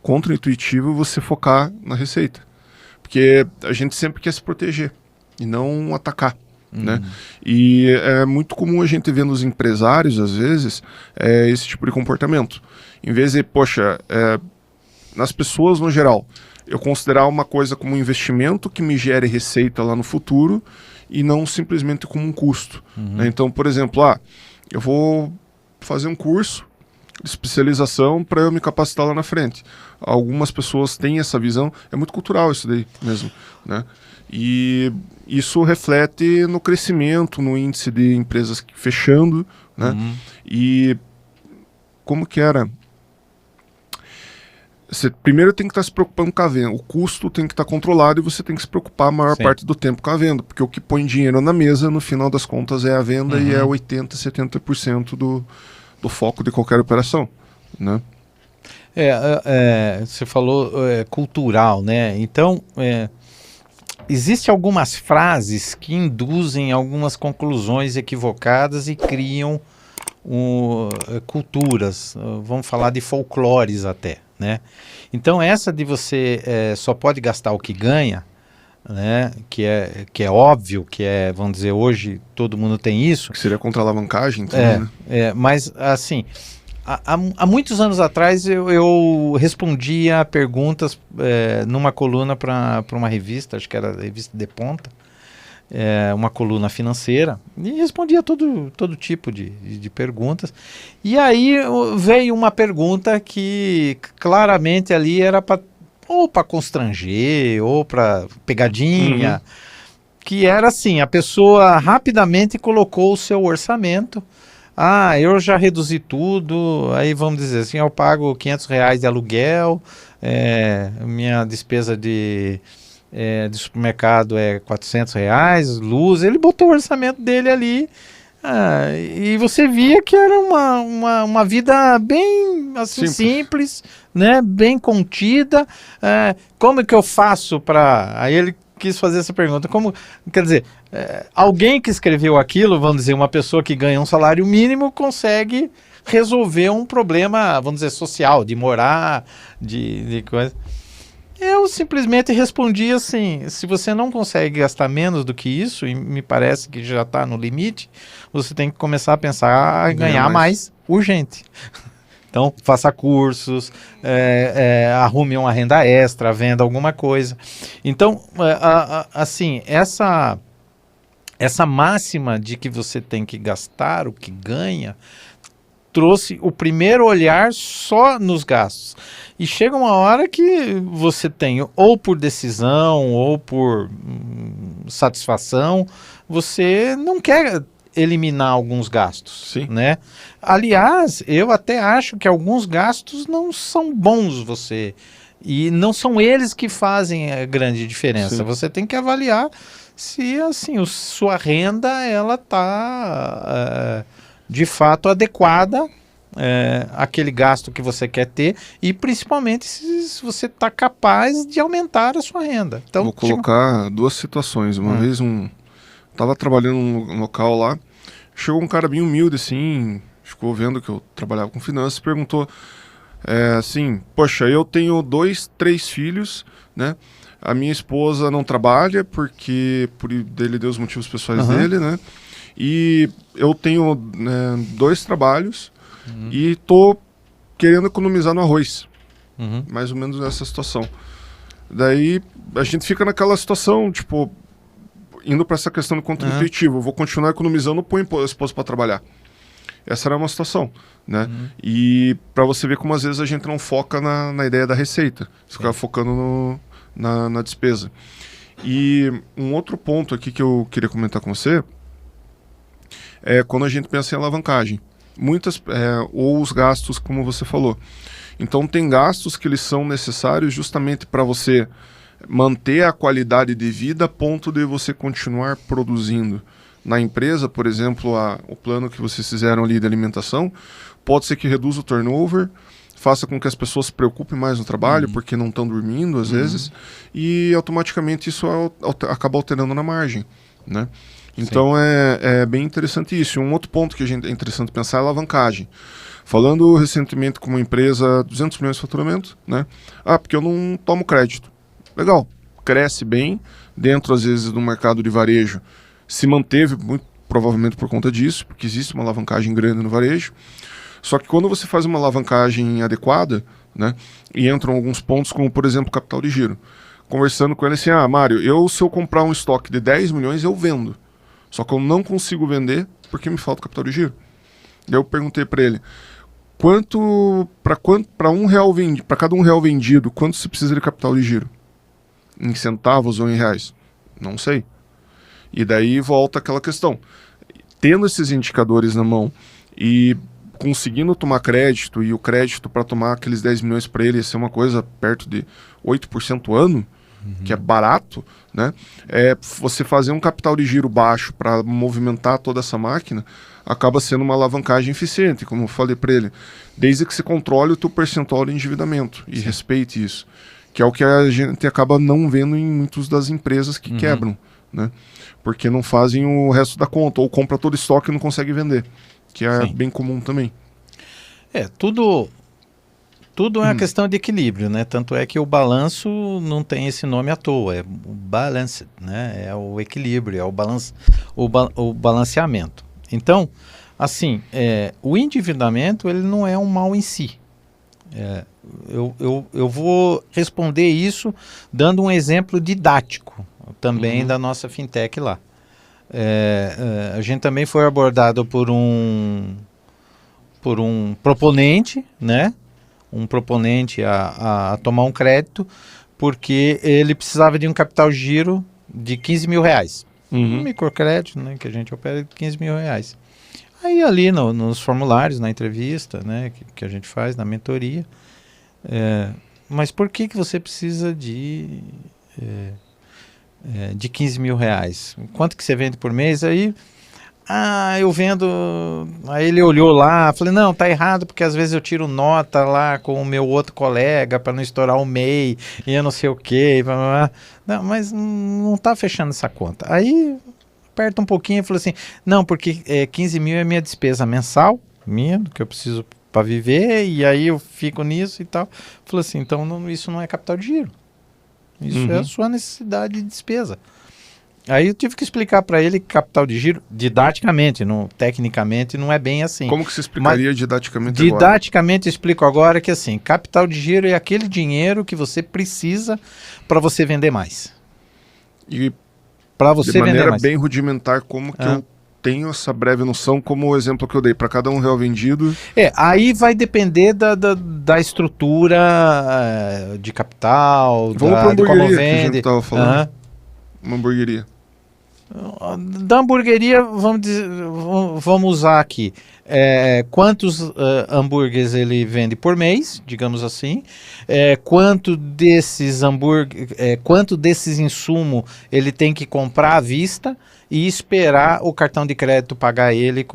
contra-intuitivo você focar na receita. Porque a gente sempre quer se proteger e não atacar. Né? E é muito comum a gente ver nos empresários, às vezes, esse tipo de comportamento. Em vez de, poxa, nas pessoas no geral, eu considerar uma coisa como um investimento que me gere receita lá no futuro e não simplesmente como um custo. Né? Então, por exemplo, eu vou fazer um curso de especialização para eu me capacitar lá na frente. Algumas pessoas têm essa visão, é muito cultural isso daí mesmo, né? E isso reflete no crescimento, no índice de empresas fechando, né? E como que era? Você primeiro tem que estar se preocupando com a venda, o custo tem que estar controlado e você tem que se preocupar a maior parte do tempo com a venda, porque o que põe dinheiro na mesa, no final das contas, é a venda e é 80%, 70% do foco de qualquer operação, né? Você falou cultural, né? Então, existem algumas frases que induzem algumas conclusões equivocadas e criam culturas, vamos falar de folclores até, né? Então essa de você só pode gastar o que ganha, né? Que é óbvio, vamos dizer, hoje todo mundo tem isso. Que seria contra a alavancagem, então, né? Mas assim, há muitos anos atrás eu respondia perguntas numa coluna para uma revista, acho que era a revista De Ponta, uma coluna financeira, e respondia todo tipo de perguntas. E aí veio uma pergunta que claramente ali era ou para constranger, ou para pegadinha, que era assim, a pessoa rapidamente colocou o seu orçamento. Eu já reduzi tudo, aí vamos dizer assim, eu pago R$500 de aluguel, minha despesa de supermercado é R$400, luz, ele botou o orçamento dele ali, e você via que era uma vida bem assim, simples, né, bem contida. Como é que eu faço para... Aí ele quis fazer essa pergunta, quer dizer, alguém que escreveu aquilo, vamos dizer, uma pessoa que ganha um salário mínimo consegue resolver um problema, vamos dizer, social, de morar, de coisa. Eu simplesmente respondi assim, se você não consegue gastar menos do que isso, e me parece que já está no limite, você tem que começar a pensar em ganhar mais urgente. Então, faça cursos, arrume uma renda extra, venda alguma coisa. Então, assim, essa máxima de que você tem que gastar o que ganha, trouxe o primeiro olhar só nos gastos. E chega uma hora que você tem, ou por decisão, ou por satisfação, você não quer eliminar alguns gastos, né? Aliás, eu até acho que alguns gastos não são bons e não são eles que fazem a grande diferença. Você tem que avaliar se assim sua renda ela está de fato adequada àquele gasto que você quer ter, e principalmente se você está capaz de aumentar a sua renda. Então, vou colocar duas situações. Uma vez estava trabalhando num local lá, chegou um cara bem humilde assim, ficou vendo que eu trabalhava com finanças, perguntou assim, poxa, eu tenho 2, 3 filhos, né? A minha esposa não trabalha porque ele deu os motivos pessoais dele, né? E eu tenho 2 trabalhos e tô querendo economizar no arroz. Mais ou menos nessa situação. Daí a gente fica naquela situação, tipo, indo para essa questão do contra-intuitivo. Eu vou continuar economizando, põe a esposa para trabalhar. Essa era uma situação, né? E para você ver como às vezes a gente não foca na ideia da receita. Você fica focando na despesa. E um outro ponto aqui que eu queria comentar com você é quando a gente pensa em alavancagem. Ou os gastos, como você falou. Então tem gastos que eles são necessários justamente para você manter a qualidade de vida a ponto de você continuar produzindo. Na empresa, por exemplo, o plano que vocês fizeram ali de alimentação, pode ser que reduza o turnover, faça com que as pessoas se preocupem mais no trabalho, porque não estão dormindo às vezes, e automaticamente isso acaba alterando na margem, né? Então é bem interessante isso. Um outro ponto que é interessante pensar é a alavancagem. Falando recentemente com uma empresa, 200 milhões de faturamento, né? Porque eu não tomo crédito. Legal, cresce bem, dentro às vezes do mercado de varejo, se manteve muito provavelmente por conta disso, porque existe uma alavancagem grande no varejo. Só que quando você faz uma alavancagem adequada, né, e entram alguns pontos como, por exemplo, capital de giro. Conversando com ele assim, Mário, se eu comprar um estoque de 10 milhões, eu vendo. Só que eu não consigo vender porque me falta capital de giro. Daí eu perguntei para ele, para cada R$1 vendido, quanto você precisa de capital de giro? Em centavos ou em reais? Não sei. E daí volta aquela questão. Tendo esses indicadores na mão e conseguindo tomar crédito, e o crédito para tomar aqueles 10 milhões para ele ia ser uma coisa perto de 8% ano, que é barato, né? Você fazer um capital de giro baixo para movimentar toda essa máquina acaba sendo uma alavancagem eficiente, como eu falei para ele, desde que você controle o teu percentual de endividamento e respeite isso, que é o que a gente acaba não vendo em muitas das empresas que quebram, né? Porque não fazem o resto da conta, ou compra todo estoque e não consegue vender, que é bem comum também. Tudo é uma questão de equilíbrio, né? Tanto é que o balanço não tem esse nome à toa, é o balance, né? É o equilíbrio, é o balanceamento. Então, assim, o endividamento ele não é um mal em si. Eu vou responder isso dando um exemplo didático também da nossa fintech lá. A gente também foi abordado por um proponente, né? Um proponente a tomar um crédito, porque ele precisava de um capital giro de R$15 mil. Um microcrédito, né, que a gente opera de R$15 mil. Aí ali nos formulários, na entrevista, né, que a gente faz, na mentoria, mas por que você precisa de R$15 mil? Quanto que você vende por mês? Aí eu vendo. Aí ele olhou lá, falei, não, tá errado, porque às vezes eu tiro nota lá com o meu outro colega para não estourar o MEI e eu não sei o quê. Não, mas não tá fechando essa conta. Aí aperta um pouquinho e falou assim, não, porque 15 mil é minha despesa mensal, que eu preciso para viver, e aí eu fico nisso e tal. Falou assim, então isso não é capital de giro. Isso é a sua necessidade de despesa. Aí eu tive que explicar para ele que capital de giro, didaticamente, tecnicamente, não é bem assim. Como que você explicaria didaticamente agora? Didaticamente eu explico agora que assim, capital de giro é aquele dinheiro que você precisa para você vender mais. E para você de vender maneira mais. bem rudimentar, como que eu tenho essa breve noção, como o exemplo que eu dei, para cada R$1 vendido... Aí vai depender da estrutura de capital, Vamos para a de como hamburgueria que a vende. gente estava falando. Uma hamburgueria. Da hamburgueria, vamos usar aqui quantos hambúrgueres ele vende por mês, digamos assim, quanto desses insumos ele tem que comprar à vista e esperar o cartão de crédito pagar ele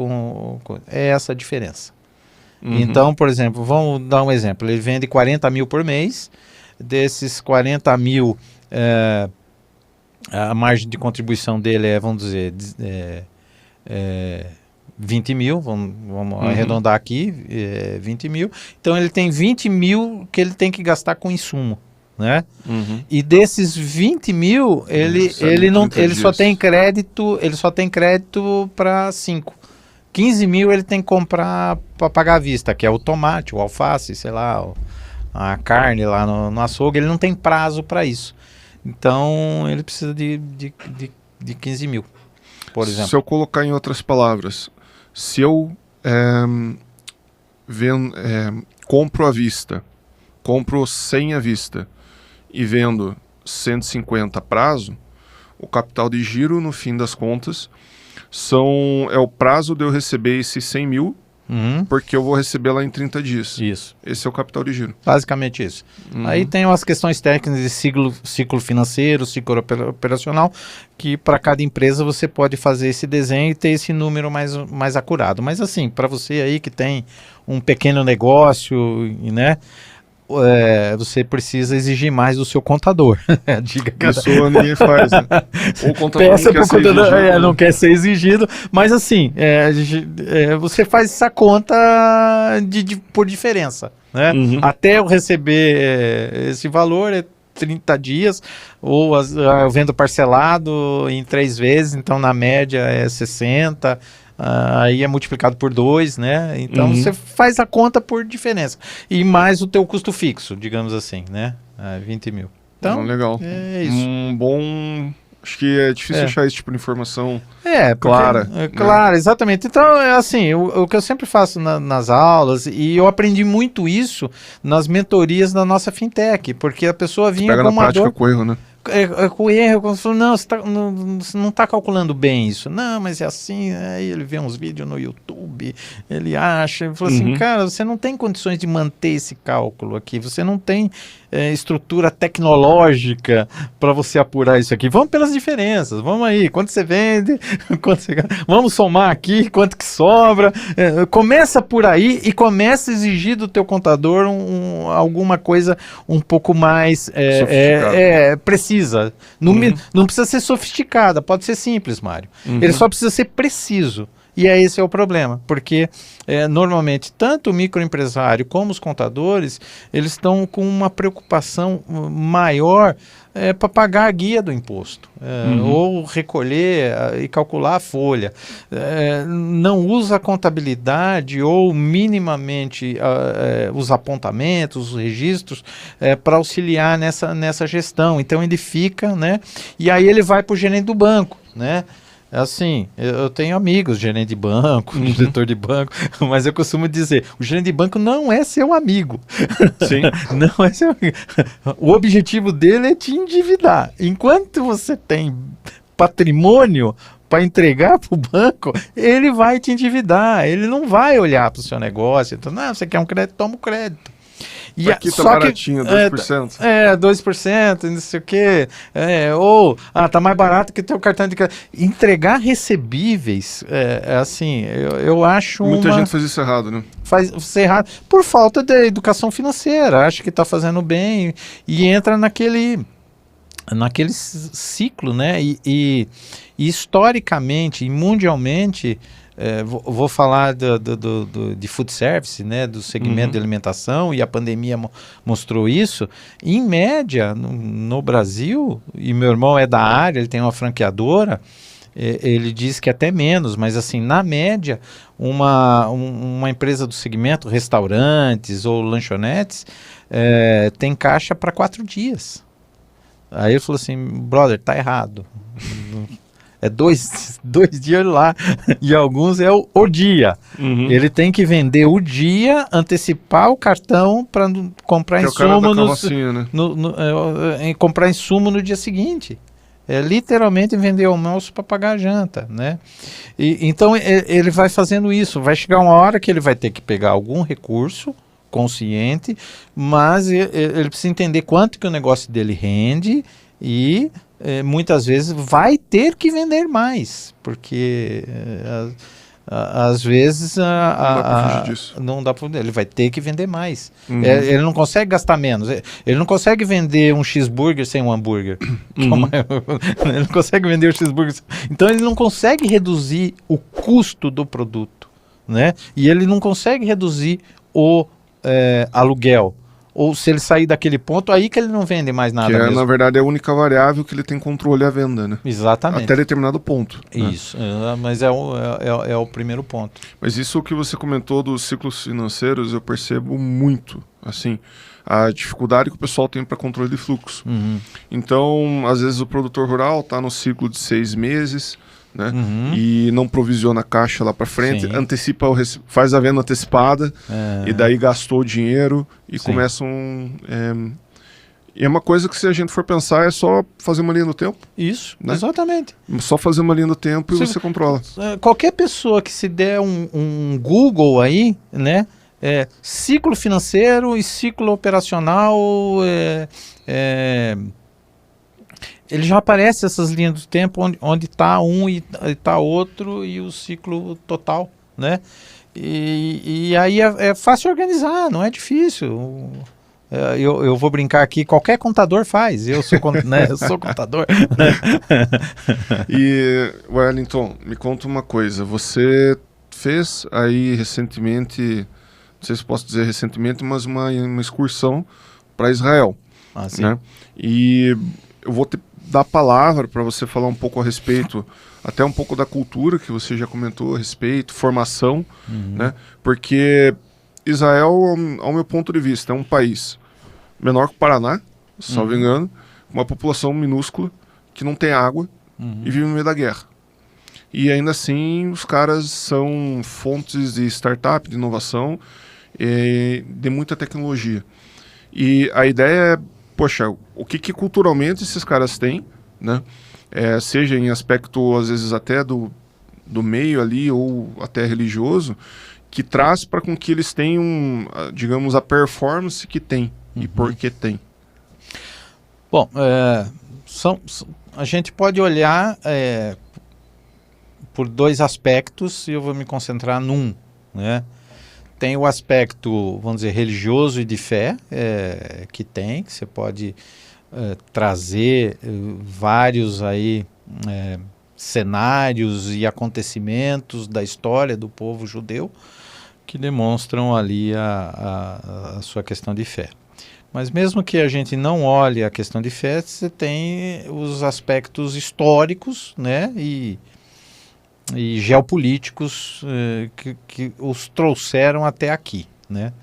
é essa a diferença. Então, por exemplo, vamos dar um exemplo, ele vende 40 mil por mês, desses 40 mil... a margem de contribuição dele vamos dizer, 20 mil, vamos arredondar aqui, 20 mil. Então ele tem 20 mil que ele tem que gastar com insumo, né? E desses 20 mil, ele só tem crédito para 5. 15 mil ele tem que comprar para pagar à vista, que é o tomate, o alface, sei lá, a carne lá no açougue, ele não tem prazo para isso. Então, ele precisa de 15 mil, por exemplo. Se eu colocar em outras palavras, se eu compro à vista, compro 100 à vista e vendo 150 a prazo, o capital de giro, no fim das contas, é o prazo de eu receber esses 100 mil porque eu vou receber lá em 30 dias. Isso. Esse é o capital de giro. Basicamente isso. Aí tem umas questões técnicas de ciclo financeiro, ciclo operacional, que para cada empresa você pode fazer esse desenho e ter esse número mais acurado. Mas assim, para você aí que tem um pequeno negócio, né? Você precisa exigir mais do seu contador. Diga, isso ninguém faz, né? O contador peça não quer ser contador, exigido, não quer ser exigido, mas assim, você faz essa conta por diferença, né? Até eu receber esse valor é 30 dias, ou eu vendo parcelado em 3 vezes, então na média é 60. Aí é multiplicado por 2, né? Então você faz a conta por diferença. E mais o teu custo fixo, digamos assim, né? 20 mil. Então, legal. É isso. Acho que é difícil achar esse tipo de informação clara. Claro, né? Exatamente. Então, assim, o que eu sempre faço nas aulas, e eu aprendi muito isso nas mentorias da nossa fintech, porque a pessoa vinha com uma prática com erro, né? Com erro, quando falou, não, você não está calculando bem isso. Não, mas é assim. Aí ele vê uns vídeos no YouTube, ele acha, ele falou assim, cara, você não tem condições de manter esse cálculo aqui, você não tem estrutura tecnológica para você apurar isso aqui. Vamos pelas diferenças, vamos aí, quanto você vende, vamos somar aqui, quanto que sobra. Começa por aí e começa a exigir do teu contador alguma coisa um pouco mais precisa. Não precisa ser sofisticada, pode ser simples, Mário. Ele só precisa ser preciso. E esse é o problema, porque normalmente tanto o microempresário como os contadores, eles estão com uma preocupação maior para pagar a guia do imposto, ou recolher e calcular a folha. Não usa a contabilidade ou minimamente os apontamentos, os registros, para auxiliar nessa gestão. Então ele fica, né? E aí ele vai para o gerente do banco, né? Assim, eu tenho amigos, gerente de banco, diretor de banco, mas eu costumo dizer, o gerente de banco não é seu amigo. Sim. Não é seu amigo. O objetivo dele é te endividar. Enquanto você tem patrimônio para entregar para o banco, ele vai te endividar, ele não vai olhar para o seu negócio. Então, você quer um crédito, toma o crédito. E aqui tá baratinho, 2%. 2%, não sei o quê. Tá mais barato que teu cartão de crédito. Entregar recebíveis, assim, eu acho Muita gente faz isso errado, né? Faz isso errado por falta de educação financeira. Acha que tá fazendo bem e entra naquele ciclo, né? E historicamente e mundialmente, vou falar de food service, né, do segmento de alimentação, e a pandemia mostrou isso. Em média, no Brasil, e meu irmão é da área, ele tem uma franqueadora, ele diz que até menos, mas assim, na média, uma empresa do segmento, restaurantes ou lanchonetes, tem caixa para 4 dias. Aí ele falou assim, brother, tá errado. É 2 dias lá, e alguns é o dia. Ele tem que vender o dia, antecipar o cartão para comprar insumo comprar insumo no dia seguinte. Literalmente vender almoço para pagar a janta, né? Então ele vai fazendo isso. Vai chegar uma hora que ele vai ter que pegar algum recurso consciente, mas ele precisa entender quanto que o negócio dele rende e muitas vezes vai ter que vender mais, porque às vezes não dá para ele vai ter que vender mais. Ele não consegue gastar menos, ele não consegue vender um cheeseburger sem um hambúrguer. Ele não consegue vender um cheeseburger, então ele não consegue reduzir o custo do produto, né? E ele não consegue reduzir o aluguel. Ou se ele sair daquele ponto, aí que ele não vende mais nada mesmo. Na verdade, é a única variável que ele tem controle à venda, né? Exatamente. Até determinado ponto. Isso, né? Mas é o primeiro ponto. Mas isso que você comentou dos ciclos financeiros, eu percebo muito, assim, a dificuldade que o pessoal tem para controle de fluxo. Então, às vezes o produtor rural está no ciclo de 6 meses, né? E não provisiona a caixa lá para frente, antecipa faz a venda antecipada e daí gastou o dinheiro e começam E é uma coisa que, se a gente for pensar, é só fazer uma linha do tempo. Isso, né? Exatamente. Só fazer uma linha do tempo e você controla. Qualquer pessoa que se der um Google aí, né? Ciclo financeiro e ciclo operacional, ele já aparece essas linhas do tempo onde está um e está outro e o ciclo total, né? E aí é fácil organizar, não é difícil. Eu vou brincar aqui, qualquer contador faz, eu sou contador. E, Wellington, me conta uma coisa, você fez aí recentemente, não sei se posso dizer recentemente, mas uma excursão para Israel, né? E eu vou dar a palavra para você falar um pouco a respeito, até um pouco da cultura que você já comentou a respeito, formação, né? Porque Israel, ao meu ponto de vista, é um país menor que o Paraná, salvo engano, com uma população minúscula, que não tem água e vive no meio da guerra. E ainda assim, os caras são fontes de startup, de inovação, de muita tecnologia. E a ideia é, poxa, o que culturalmente esses caras têm, né? Seja em aspecto, às vezes, até do meio ali, ou até religioso, que traz para com que eles tenham, digamos, a performance que tem. E por que tem? Bom, a gente pode olhar por dois aspectos e eu vou me concentrar num, né? Tem o aspecto, vamos dizer, religioso e de fé, que você pode trazer vários aí cenários e acontecimentos da história do povo judeu que demonstram ali a sua questão de fé. Mas mesmo que a gente não olhe a questão de fé, você tem os aspectos históricos, né, e geopolíticos que os trouxeram até aqui, né.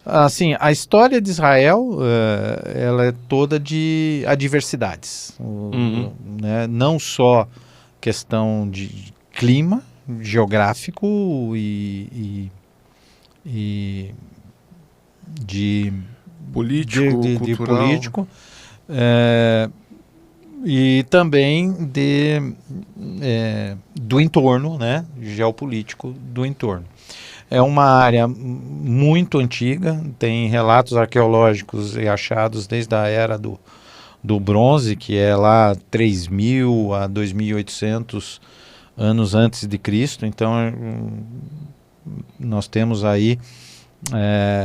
Assim, a história de Israel, ela é toda de adversidades, né, não só questão de clima geográfico e de político, e também do entorno, né, geopolítico do entorno. É uma área muito antiga, tem relatos arqueológicos e achados desde a era do bronze, que é lá 3.000 a 2.800 anos antes de Cristo. Então nós temos aí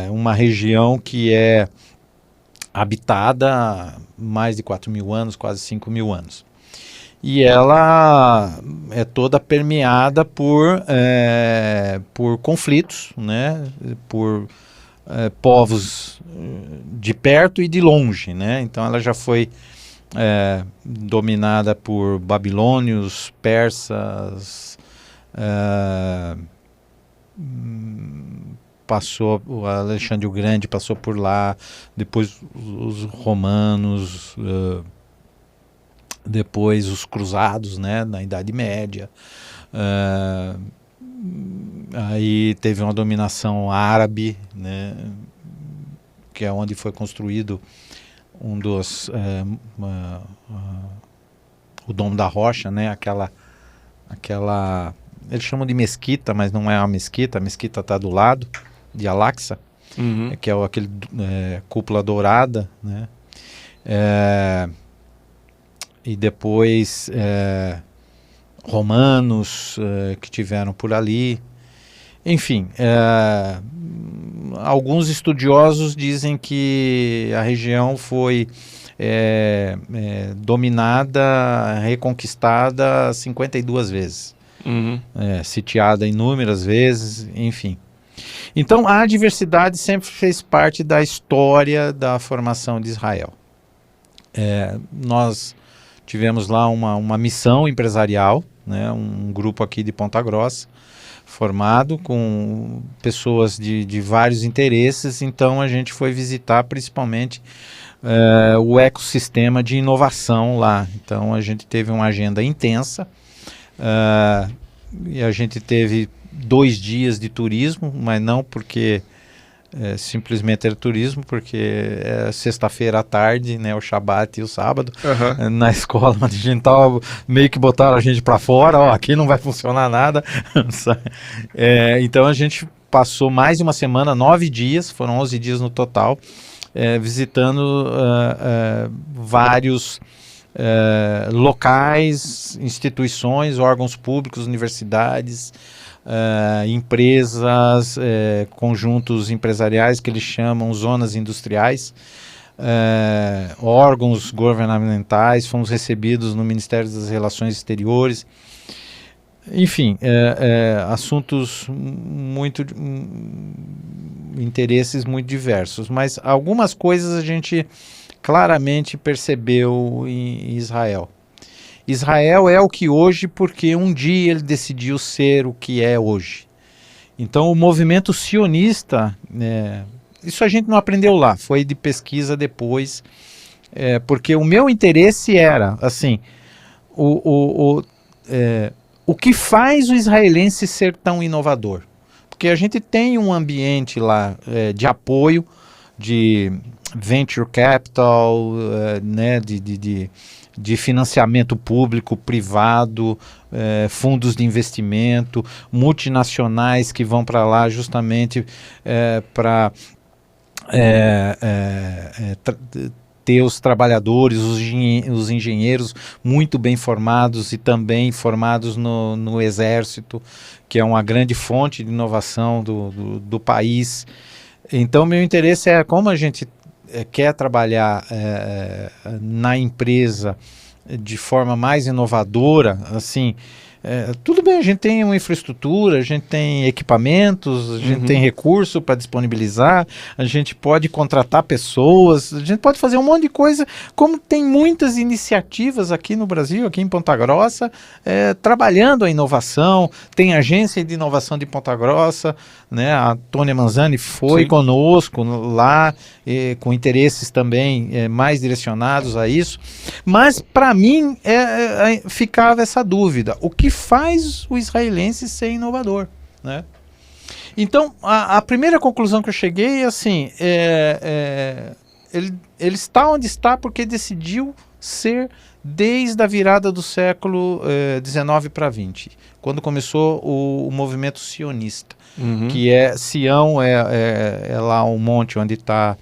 uma região que é habitada há mais de 4.000 anos, quase 5.000 anos. E ela é toda permeada por conflitos, né? Por povos de perto e de longe, né? Então ela já foi dominada por babilônios, persas, passou, o Alexandre o Grande passou por lá, depois os romanos, depois os cruzados, né, na Idade Média. Aí teve uma dominação árabe, né, que é onde foi construído o Domo da Rocha, né, aquela eles chamam de mesquita, mas não é uma mesquita, a mesquita está do lado de Al-Aqsa, que é aquele cúpula dourada, né? E depois romanos que tiveram por ali. Enfim, alguns estudiosos dizem que a região foi dominada, reconquistada 52 vezes, sitiada inúmeras vezes, enfim. Então a diversidade sempre fez parte da história da formação de Israel. Nós tivemos lá uma missão empresarial, né, um grupo aqui de Ponta Grossa, formado com pessoas de vários interesses. Então a gente foi visitar principalmente o ecossistema de inovação lá. Então a gente teve uma agenda intensa, e a gente teve 2 dias de turismo, mas não porque simplesmente era turismo, porque é sexta-feira à tarde, né, o Shabat e o sábado, na escola, mas a gente tava, meio que botaram a gente para fora, ó, aqui não vai funcionar nada. Então a gente passou mais de uma semana, 9 dias, foram 11 dias no total, visitando vários locais, instituições, órgãos públicos, universidades, empresas, conjuntos empresariais que eles chamam zonas industriais, órgãos governamentais. Fomos recebidos no Ministério das Relações Exteriores, enfim, assuntos muito, interesses muito diversos, mas algumas coisas a gente claramente percebeu em Israel. Israel é o que hoje porque um dia ele decidiu ser o que é hoje. Então o movimento sionista, isso a gente não aprendeu lá, foi de pesquisa depois, porque o meu interesse era, assim, o que faz o israelense ser tão inovador? Porque a gente tem um ambiente lá de apoio, de venture capital, né, de financiamento público, privado, fundos de investimento, multinacionais que vão para lá justamente para ter os trabalhadores, os engenheiros muito bem formados e também formados no exército, que é uma grande fonte de inovação do país. Então, meu interesse é como a gente quer trabalhar na empresa de forma mais inovadora, assim, tudo bem, a gente tem uma infraestrutura, a gente tem equipamentos, a gente tem recurso para disponibilizar, a gente pode contratar pessoas, a gente pode fazer um monte de coisa, como tem muitas iniciativas aqui no Brasil, aqui em Ponta Grossa, trabalhando a inovação. Tem agência de inovação de Ponta Grossa, né? A Tônia Manzani foi conosco lá, com interesses também mais direcionados a isso, mas para mim ficava essa dúvida: o que faz o israelense ser inovador, né? Então a primeira conclusão que eu cheguei é assim: ele está onde está porque decidiu ser desde a virada do século XIX para XX, quando começou o movimento sionista, que Sião é lá um monte onde está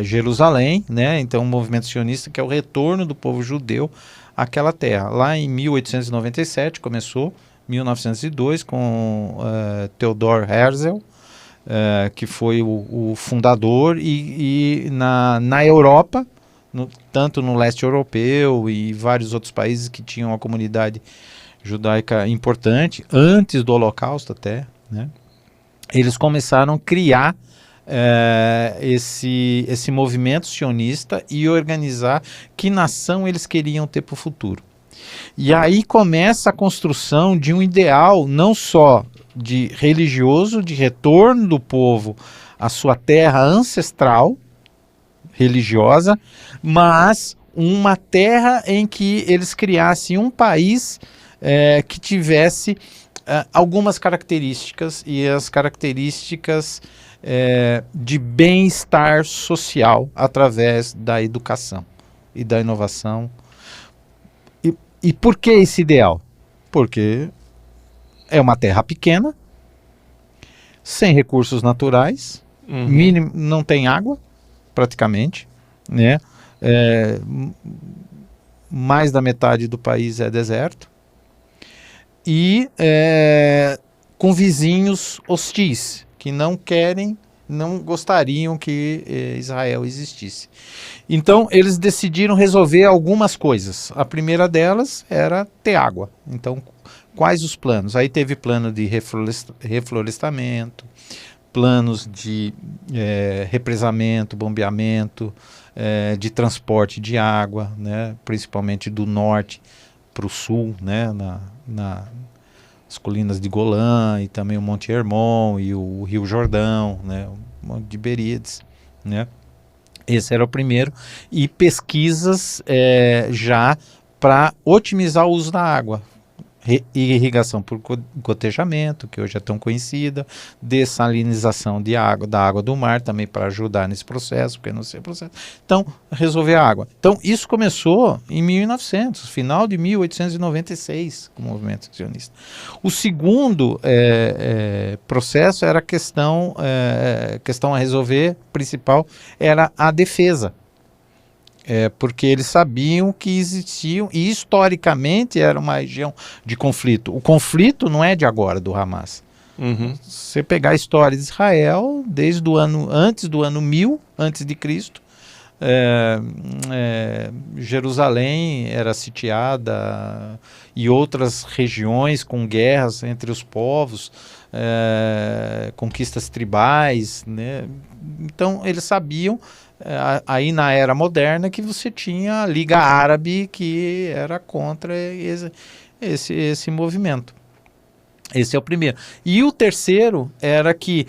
Jerusalém, né? Então o movimento sionista, que é o retorno do povo judeu àquela terra. Lá em 1897 começou, 1902, com Theodor Herzl, que foi o fundador, e na Europa, tanto no leste europeu e vários outros países que tinham uma comunidade judaica importante, antes do Holocausto até, né? Eles começaram a criar esse movimento sionista e organizar que nação eles queriam ter para o futuro. E aí começa a construção de um ideal não só de religioso, de retorno do povo à sua terra ancestral, religiosa, mas uma terra em que eles criassem um país que tivesse algumas características, e as características de bem-estar social através da educação e da inovação. E por que esse ideal? Porque é uma terra pequena, sem recursos naturais, não tem água, praticamente, né? Mais da metade do país é deserto, e com vizinhos hostis, que não gostariam que Israel existisse. Então eles decidiram resolver algumas coisas. A primeira delas era ter água. Então, quais os planos? Aí teve plano de reflorestamento, planos de represamento, bombeamento, de transporte de água, né, principalmente do norte para o sul, né, nas colinas de Golã, e também o Monte Hermon e o Rio Jordão, né, o Monte de Beríades, né. Esse era o primeiro. E pesquisas já para otimizar o uso da água, irrigação por gotejamento, que hoje é tão conhecida, dessalinização da água do mar, também para ajudar nesse processo, porque não sei o processo. Então, resolver a água. Então, isso começou em 1900, final de 1896, com o movimento sionista. O segundo processo era a questão a resolver, principal, era a defesa. Porque eles sabiam que existiam, e historicamente era uma região de conflito. O conflito não é de agora, do Hamas. Você pegar a história de Israel, desde o ano, antes do ano 1000, antes de Cristo, Jerusalém era sitiada e outras regiões com guerras entre os povos, conquistas tribais, né? Então eles sabiam, aí na era moderna, que você tinha a Liga Árabe, que era contra esse movimento. Esse é o primeiro. E o terceiro era que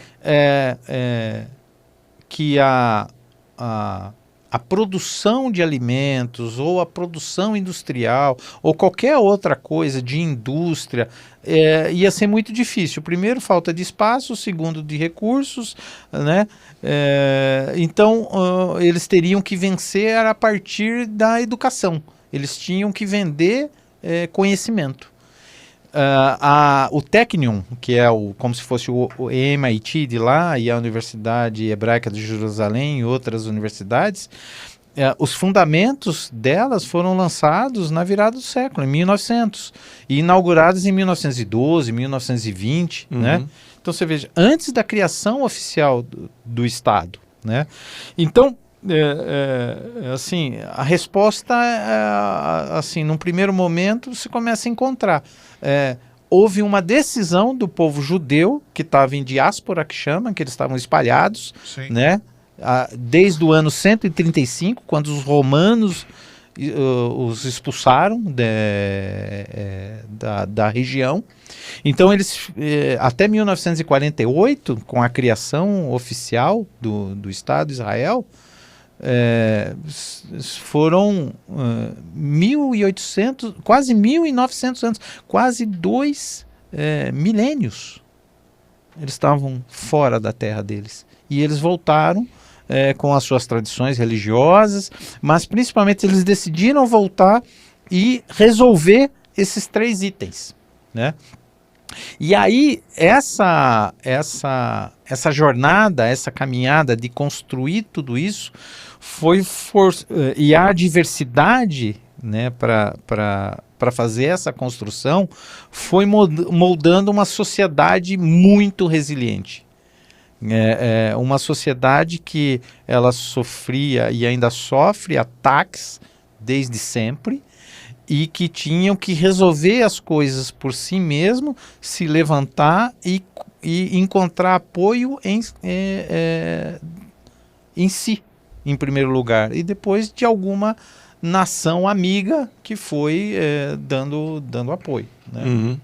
a produção de alimentos, ou a produção industrial, ou qualquer outra coisa de indústria, ia ser muito difícil. Primeiro, falta de espaço. Segundo, de recursos, né? Então, eles teriam que vencer a partir da educação. Eles tinham que vender conhecimento. O Technion, que é como se fosse o MIT de lá, e a Universidade Hebraica de Jerusalém e outras universidades, os fundamentos delas foram lançados na virada do século, em 1900, e inaugurados em 1912, 1920, né? Então você veja, antes da criação oficial do Estado, né? Então, assim, a resposta, assim, num primeiro momento, se começa a encontrar. Houve uma decisão do povo judeu, que estava em diáspora, que chama, que eles estavam espalhados, né? Desde o ano 135, quando os romanos os expulsaram da região. Então eles, até 1948, com a criação oficial do Estado de Israel, foram 1.800, quase 1.900 anos, quase 2 milênios. Eles estavam fora da terra deles. E eles voltaram com as suas tradições religiosas, mas principalmente eles decidiram voltar e resolver esses 3 itens, né? E aí, essa jornada, essa caminhada de construir tudo isso, e a diversidade, né, para fazer essa construção, foi moldando uma sociedade muito resiliente. Uma sociedade que ela sofria e ainda sofre ataques desde sempre, e que tinham que resolver as coisas por si mesmo, se levantar e encontrar apoio em si, em primeiro lugar, e depois de alguma nação amiga que foi dando apoio, né?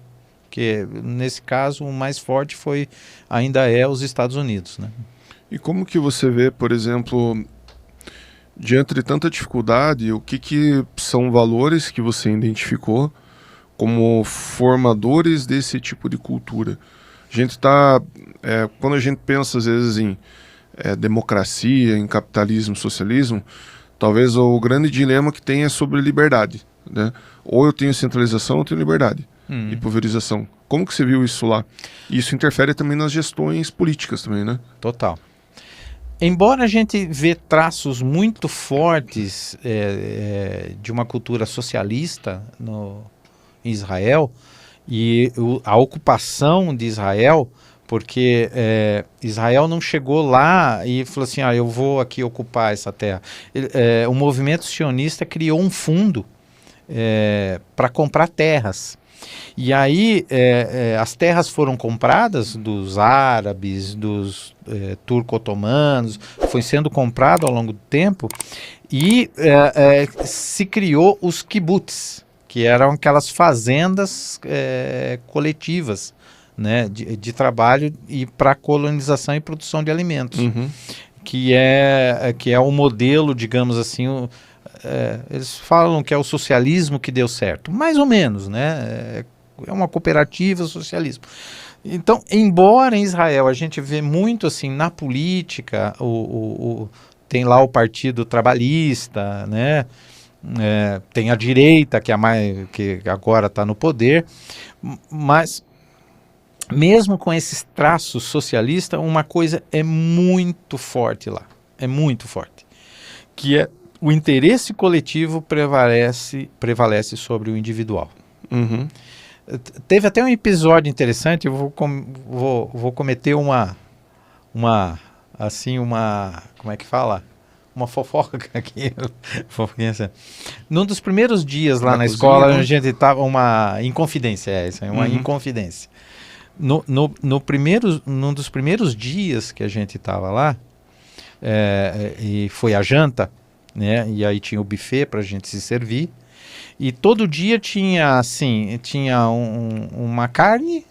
Que nesse caso o mais forte ainda é os Estados Unidos, né? E como que você vê, por exemplo, diante de tanta dificuldade, o que são valores que você identificou como formadores desse tipo de cultura? A gente quando a gente pensa às vezes em democracia, em capitalismo, socialismo, talvez o grande dilema que tem é sobre liberdade, né? Ou eu tenho centralização ou eu tenho liberdade e pulverização. Como que você viu isso lá? Isso interfere também nas gestões políticas também, né? Total. Embora a gente vê traços muito fortes de uma cultura socialista em Israel, e a ocupação de Israel, porque Israel não chegou lá e falou assim, eu vou aqui ocupar essa terra. O movimento sionista criou um fundo para comprar terras. E aí as terras foram compradas dos árabes, dos turco-otomanos, foi sendo comprado ao longo do tempo, e se criou os kibbutz, que eram aquelas fazendas coletivas, né, de trabalho e para colonização e produção de alimentos, que é o modelo, digamos assim, eles falam que é o socialismo que deu certo, mais ou menos, né? é uma cooperativa, socialismo. Então, embora em Israel a gente vê muito assim na política, tem lá o Partido Trabalhista, né? Tem a direita que agora está no poder, mas mesmo com esses traços socialistas, uma coisa é muito forte lá, é muito forte, que é o interesse coletivo prevalece sobre o individual. Uhum. Teve até um episódio interessante, eu vou cometer uma, como é que fala? Uma fofoca aqui. Fofoquinha assim. Num dos primeiros dias lá na escola, a gente estava uma inconfidência, isso aí, uma inconfidência. Num dos primeiros dias que a gente estava lá, e foi a janta, né? E aí tinha o buffet para a gente se servir. E todo dia tinha assim, uma carne,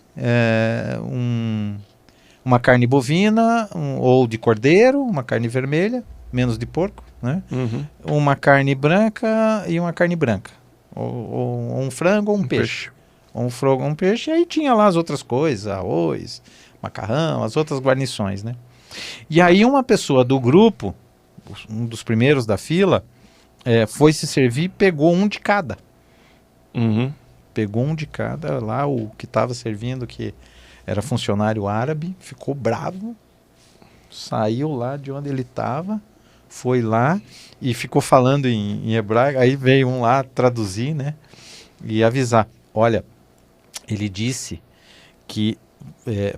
uma carne bovina, ou de cordeiro, uma carne vermelha, menos de porco, né? Uhum. Uma carne branca e uma carne branca. Ou um frango ou um peixe. Um frango ou um peixe. E aí tinha lá as outras coisas, arroz, macarrão, as outras guarnições, né? E aí uma pessoa do grupo, um dos primeiros da fila, foi se servir e pegou um de cada. Uhum. Pegou um de cada, lá o que estava servindo, que era funcionário árabe, ficou bravo, saiu lá de onde ele estava, foi lá e ficou falando em hebraico. Aí veio um lá traduzir, né, e avisar. Olha, ele disse que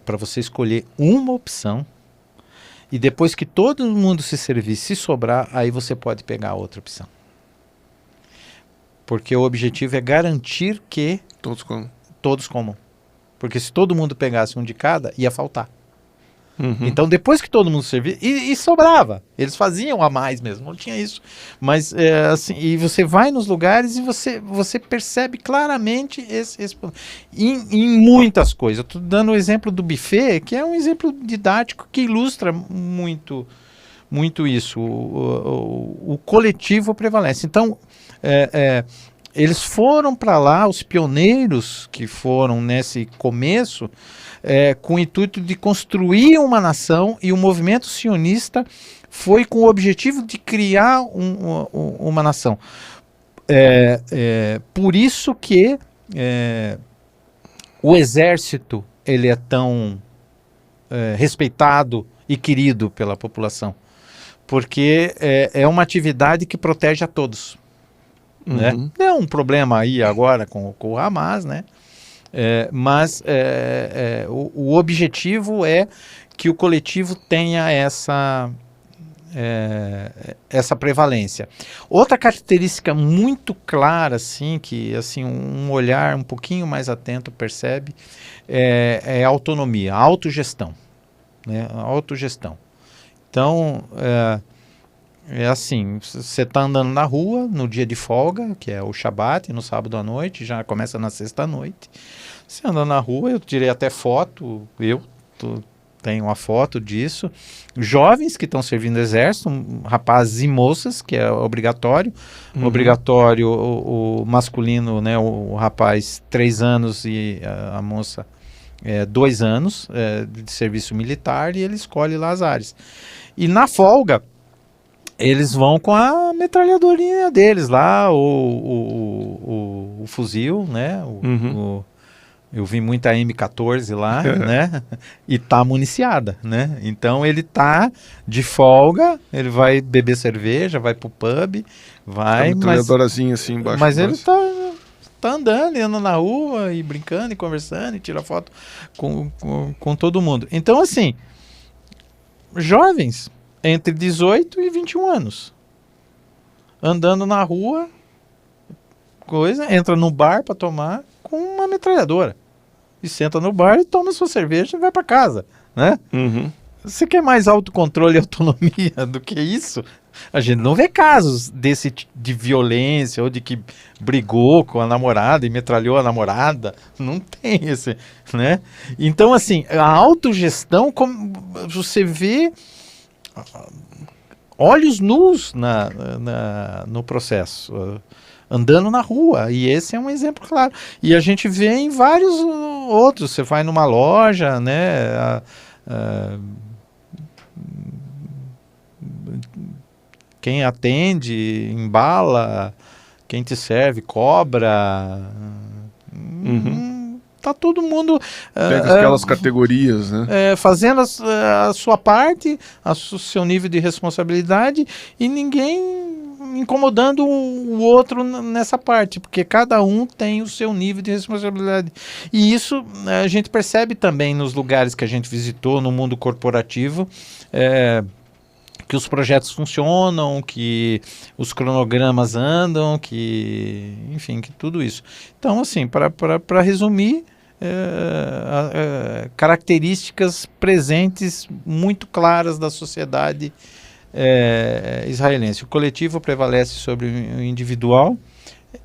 para você escolher uma opção e depois que todo mundo se servir, se sobrar, aí você pode pegar a outra opção. Porque o objetivo é garantir que todos comam. Porque se todo mundo pegasse um de cada, ia faltar. Uhum. Então, depois que todo mundo servia, e sobrava. Eles faziam a mais mesmo, não tinha isso. Mas, assim, e você vai nos lugares e você percebe claramente esse em muitas coisas. Eu estou dando o exemplo do buffet, que é um exemplo didático que ilustra muito isso. O coletivo prevalece. Então, eles foram para lá, os pioneiros que foram nesse começo, com o intuito de construir uma nação, e o movimento sionista foi com o objetivo de criar uma nação. Por isso que o exército ele é tão respeitado e querido pela população, porque é uma atividade que protege a todos. Uhum. Né? É um problema aí agora com o Hamas, né? Mas o objetivo é que o coletivo tenha essa prevalência. Outra característica muito clara, assim, que assim, um olhar um pouquinho mais atento percebe, é a autonomia, a autogestão. Né? A autogestão. Então, assim, você está andando na rua no dia de folga, que é o Shabat, no sábado à noite, já começa na sexta à noite. Você anda na rua, eu tirei até foto, tenho uma foto disso. Jovens que estão servindo exército, rapazes e moças, que é obrigatório. Uhum. Obrigatório o masculino, né, o rapaz 3 anos e a moça 2 anos de serviço militar, e ele escolhe lá as áreas. E na folga, eles vão com a metralhadorinha deles lá, o fuzil, né? Eu vi muita M14 lá, né? E tá municiada, né? Então ele tá de folga, ele vai beber cerveja, vai pro pub, vai... metralhadorazinha assim embaixo. Mas ele tá andando na rua e brincando e conversando e tira foto com todo mundo. Então, assim, jovens entre 18 e 21 anos, andando na rua, entra no bar para tomar com uma metralhadora, e senta no bar e toma sua cerveja e vai para casa, né? Uhum. Você quer mais autocontrole e autonomia do que isso? A gente não vê casos de violência ou de que brigou com a namorada e metralhou a namorada. Não tem esse, né? Então, assim, a autogestão, como você vê olhos nus no processo. andando na rua, e esse é um exemplo claro. E a gente vê em vários outros. Você vai numa loja, né? Quem atende embala, quem te serve cobra. Tá todo mundo Pega aquelas categorias, né? fazendo a sua parte, seu nível de responsabilidade, e ninguém incomodando o outro nessa parte, porque cada um tem o seu nível de responsabilidade. E isso a gente percebe também nos lugares que a gente visitou, no mundo corporativo, que os projetos funcionam, que os cronogramas andam, que, enfim, que tudo isso. Então, assim, para resumir, características presentes muito claras da sociedade israelense. O coletivo prevalece sobre o individual,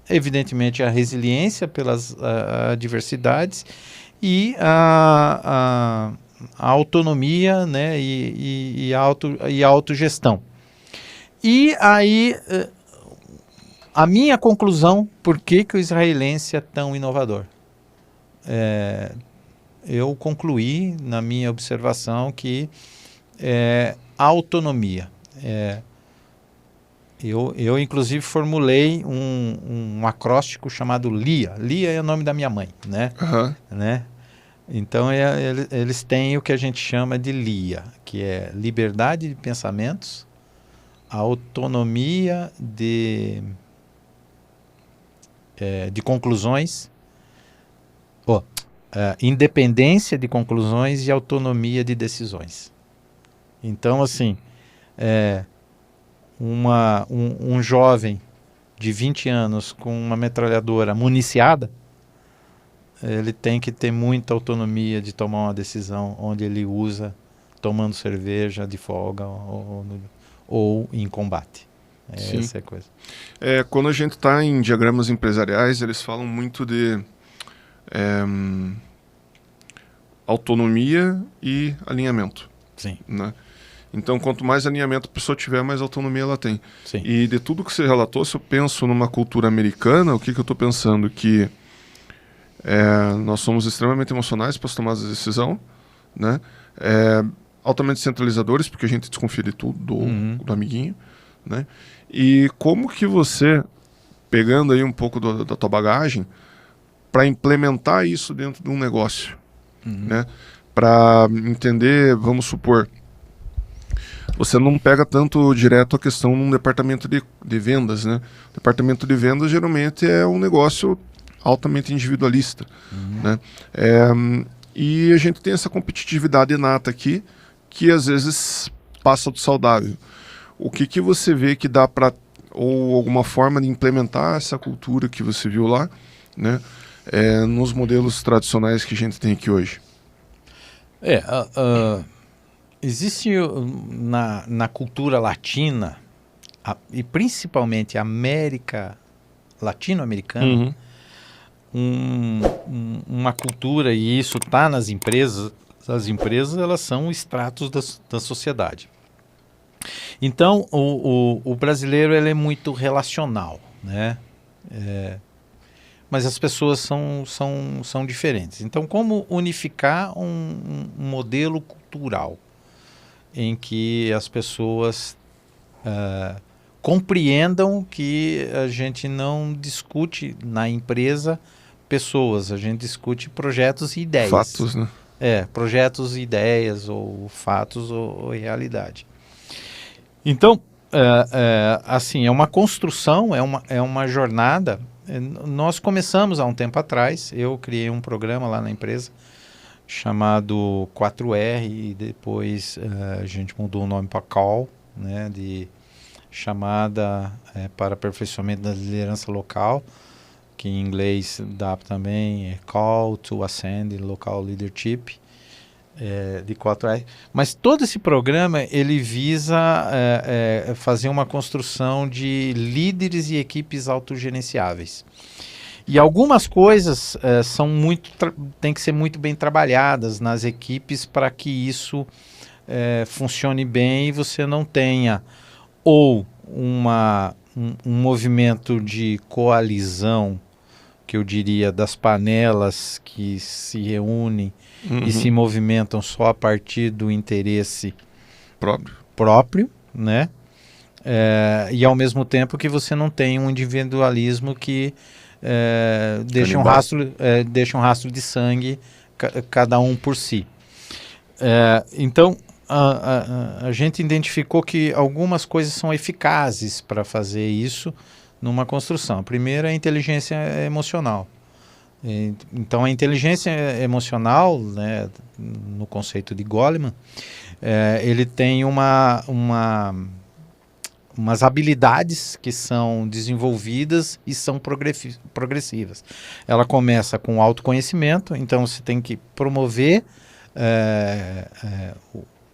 evidentemente a resiliência pelas adversidades e a autonomia, né, e a autogestão. E aí, a minha conclusão, por que o israelense é tão inovador? Eu concluí, na minha observação, que a autonomia. Eu inclusive, formulei um acróstico chamado LIA. LIA é o nome da minha mãe, né? Né? Então, eles têm o que a gente chama de LIA, que é liberdade de pensamentos, autonomia de conclusões, independência de conclusões e autonomia de decisões. Então, assim, um jovem de 20 anos com uma metralhadora municiada, ele tem que ter muita autonomia de tomar uma decisão onde ele usa tomando cerveja de folga ou em combate. Essa é a coisa. Quando a gente está em diagramas empresariais, eles falam muito de autonomia e alinhamento. Sim. Né? Então, quanto mais alinhamento a pessoa tiver, mais autonomia ela tem. Sim. E de tudo que você relatou, se eu penso numa cultura americana, o que eu estou pensando? Que nós somos extremamente emocionais para as tomadas de decisão, né? Altamente centralizadores, porque a gente desconfia de tudo do amiguinho, né? E como que você, pegando aí um pouco da tua bagagem, para implementar isso dentro de um negócio, né? Para entender, vamos supor, você não pega tanto direto a questão num departamento de vendas, né? O departamento de vendas geralmente é um negócio altamente individualista, né? E a gente tem essa competitividade inata aqui, que às vezes passa do saudável. O que você vê que dá para, ou alguma forma de implementar essa cultura que você viu lá, né? Nos modelos tradicionais que a gente tem aqui hoje? Existe na cultura latina, e principalmente latino-americana, uma cultura, e isso está nas empresas. As empresas, elas são estratos da sociedade. Então, o brasileiro, ele é muito relacional, né? Mas as pessoas são diferentes. Então, como unificar um modelo cultural em que as pessoas compreendam que a gente não discute na empresa pessoas, a gente discute projetos e ideias. Fatos, né? Projetos, ideias, ou fatos, ou realidade. Então, assim, é uma construção, é uma jornada. Nós começamos há um tempo atrás, eu criei um programa lá na empresa chamado 4R, e depois a gente mudou o nome para CALL, né, de chamada para aperfeiçoamento da liderança local, que em inglês dá também Call to Ascend Local Leadership, de 4R. Mas todo esse programa, ele visa fazer uma construção de líderes e equipes autogerenciáveis. E algumas coisas têm que ser muito bem trabalhadas nas equipes para que isso funcione bem e você não tenha ou um movimento de coalizão, que eu diria, das panelas que se reúnem e se movimentam só a partir do interesse próprio, né? E ao mesmo tempo que você não tem um individualismo que deixa um rastro de sangue, cada um por si. Então, a gente identificou que algumas coisas são eficazes para fazer isso numa construção. A primeira é a inteligência emocional. Então, a inteligência emocional, né, no conceito de Goleman, ele tem umas habilidades que são desenvolvidas e são progressivas. Ela começa com o autoconhecimento, então você tem que promover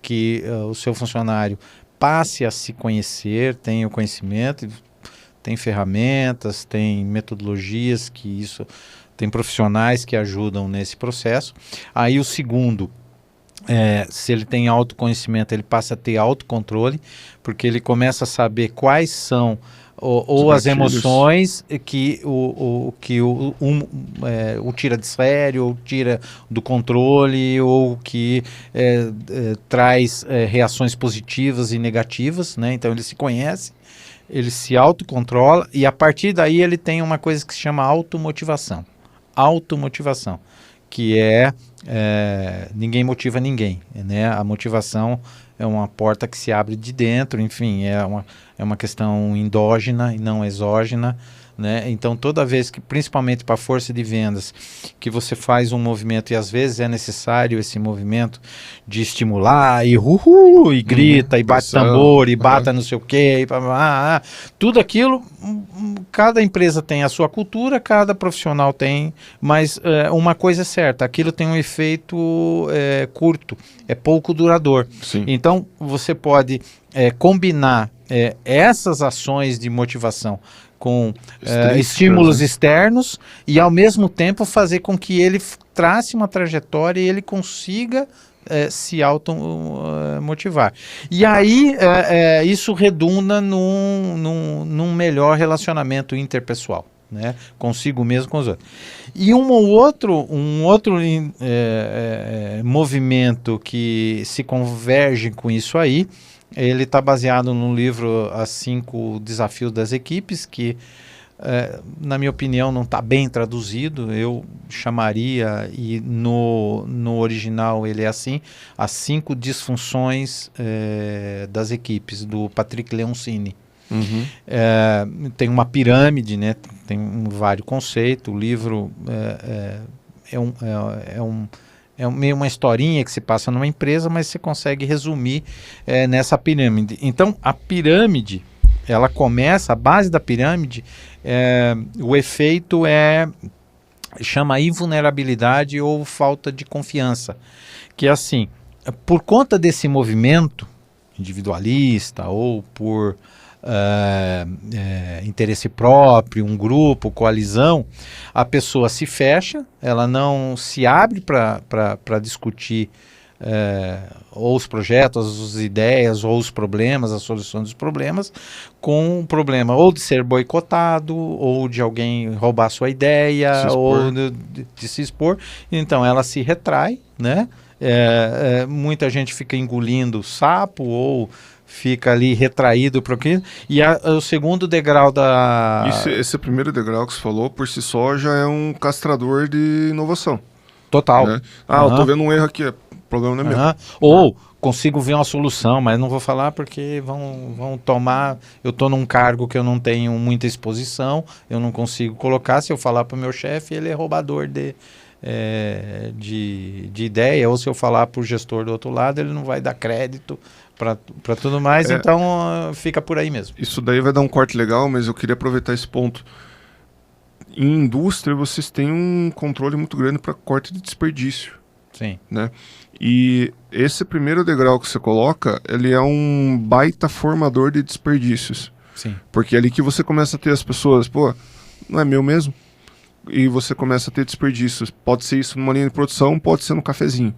que o seu funcionário passe a se conhecer, tenha o conhecimento, tem ferramentas, tem metodologias tem profissionais que ajudam nesse processo. Aí o segundo, se ele tem autoconhecimento, ele passa a ter autocontrole, porque ele começa a saber quais são ou as emoções que o tira de sério, ou tira do controle, ou que traz reações positivas e negativas, né? Então ele se conhece, ele se autocontrola, e a partir daí ele tem uma coisa que se chama automotivação, que ninguém motiva ninguém, né? A motivação é uma porta que se abre de dentro, enfim, é uma questão endógena e não exógena, né? Então, toda vez que, principalmente para a força de vendas, que você faz um movimento, e às vezes é necessário esse movimento de estimular, e e grita, e bate tambor, e bata não sei o quê, tudo aquilo, cada empresa tem a sua cultura, cada profissional tem, mas uma coisa é certa, aquilo tem um efeito curto, é pouco duradouro. Sim. Então, você pode combinar essas ações de motivação com estímulos externos, e ao mesmo tempo fazer com que ele trace uma trajetória e ele consiga se automotivar. E aí isso redunda num melhor relacionamento interpessoal, né? Consigo mesmo, com os outros. E um outro movimento que se converge com isso aí, ele está baseado no livro As 5 Desafios das Equipes, que, na minha opinião, não está bem traduzido. Eu chamaria, e no original ele é assim, As 5 Disfunções das Equipes, do Patrick Leoncini. Tem uma pirâmide, né? Tem vários conceitos. O livro é meio uma historinha que se passa numa empresa, mas você consegue resumir nessa pirâmide. Então, a pirâmide, ela começa, a base da pirâmide, o efeito chama invulnerabilidade ou falta de confiança. Que é assim, por conta desse movimento individualista ou por interesse próprio, um grupo, coalizão, a pessoa se fecha, ela não se abre para discutir ou os projetos, as ideias, ou os problemas, a solução dos problemas, com um problema ou de ser boicotado, ou de alguém roubar sua ideia, ou de se expor. Então ela se retrai, né? Muita gente fica engolindo sapo, ou fica ali retraído para aquilo. E o segundo degrau Esse primeiro degrau que você falou, por si só, já é um castrador de inovação. Total. Né? Eu tô vendo um erro aqui, o problema não é meu. Ou consigo ver uma solução, mas não vou falar porque vão tomar... Eu estou num cargo que eu não tenho muita exposição, eu não consigo colocar. Se eu falar para o meu chefe, ele é roubador de ideia, ou se eu falar para o gestor do outro lado, ele não vai dar crédito para tudo mais, então fica por aí mesmo. Isso daí vai dar um corte legal, mas eu queria aproveitar esse ponto. Em indústria, vocês têm um controle muito grande para corte de desperdício. Sim. Né? E esse primeiro degrau que você coloca, ele é um baita formador de desperdícios. Sim. Porque é ali que você começa a ter as pessoas, não é meu mesmo? E você começa a ter desperdícios. Pode ser isso numa linha de produção, pode ser no cafezinho.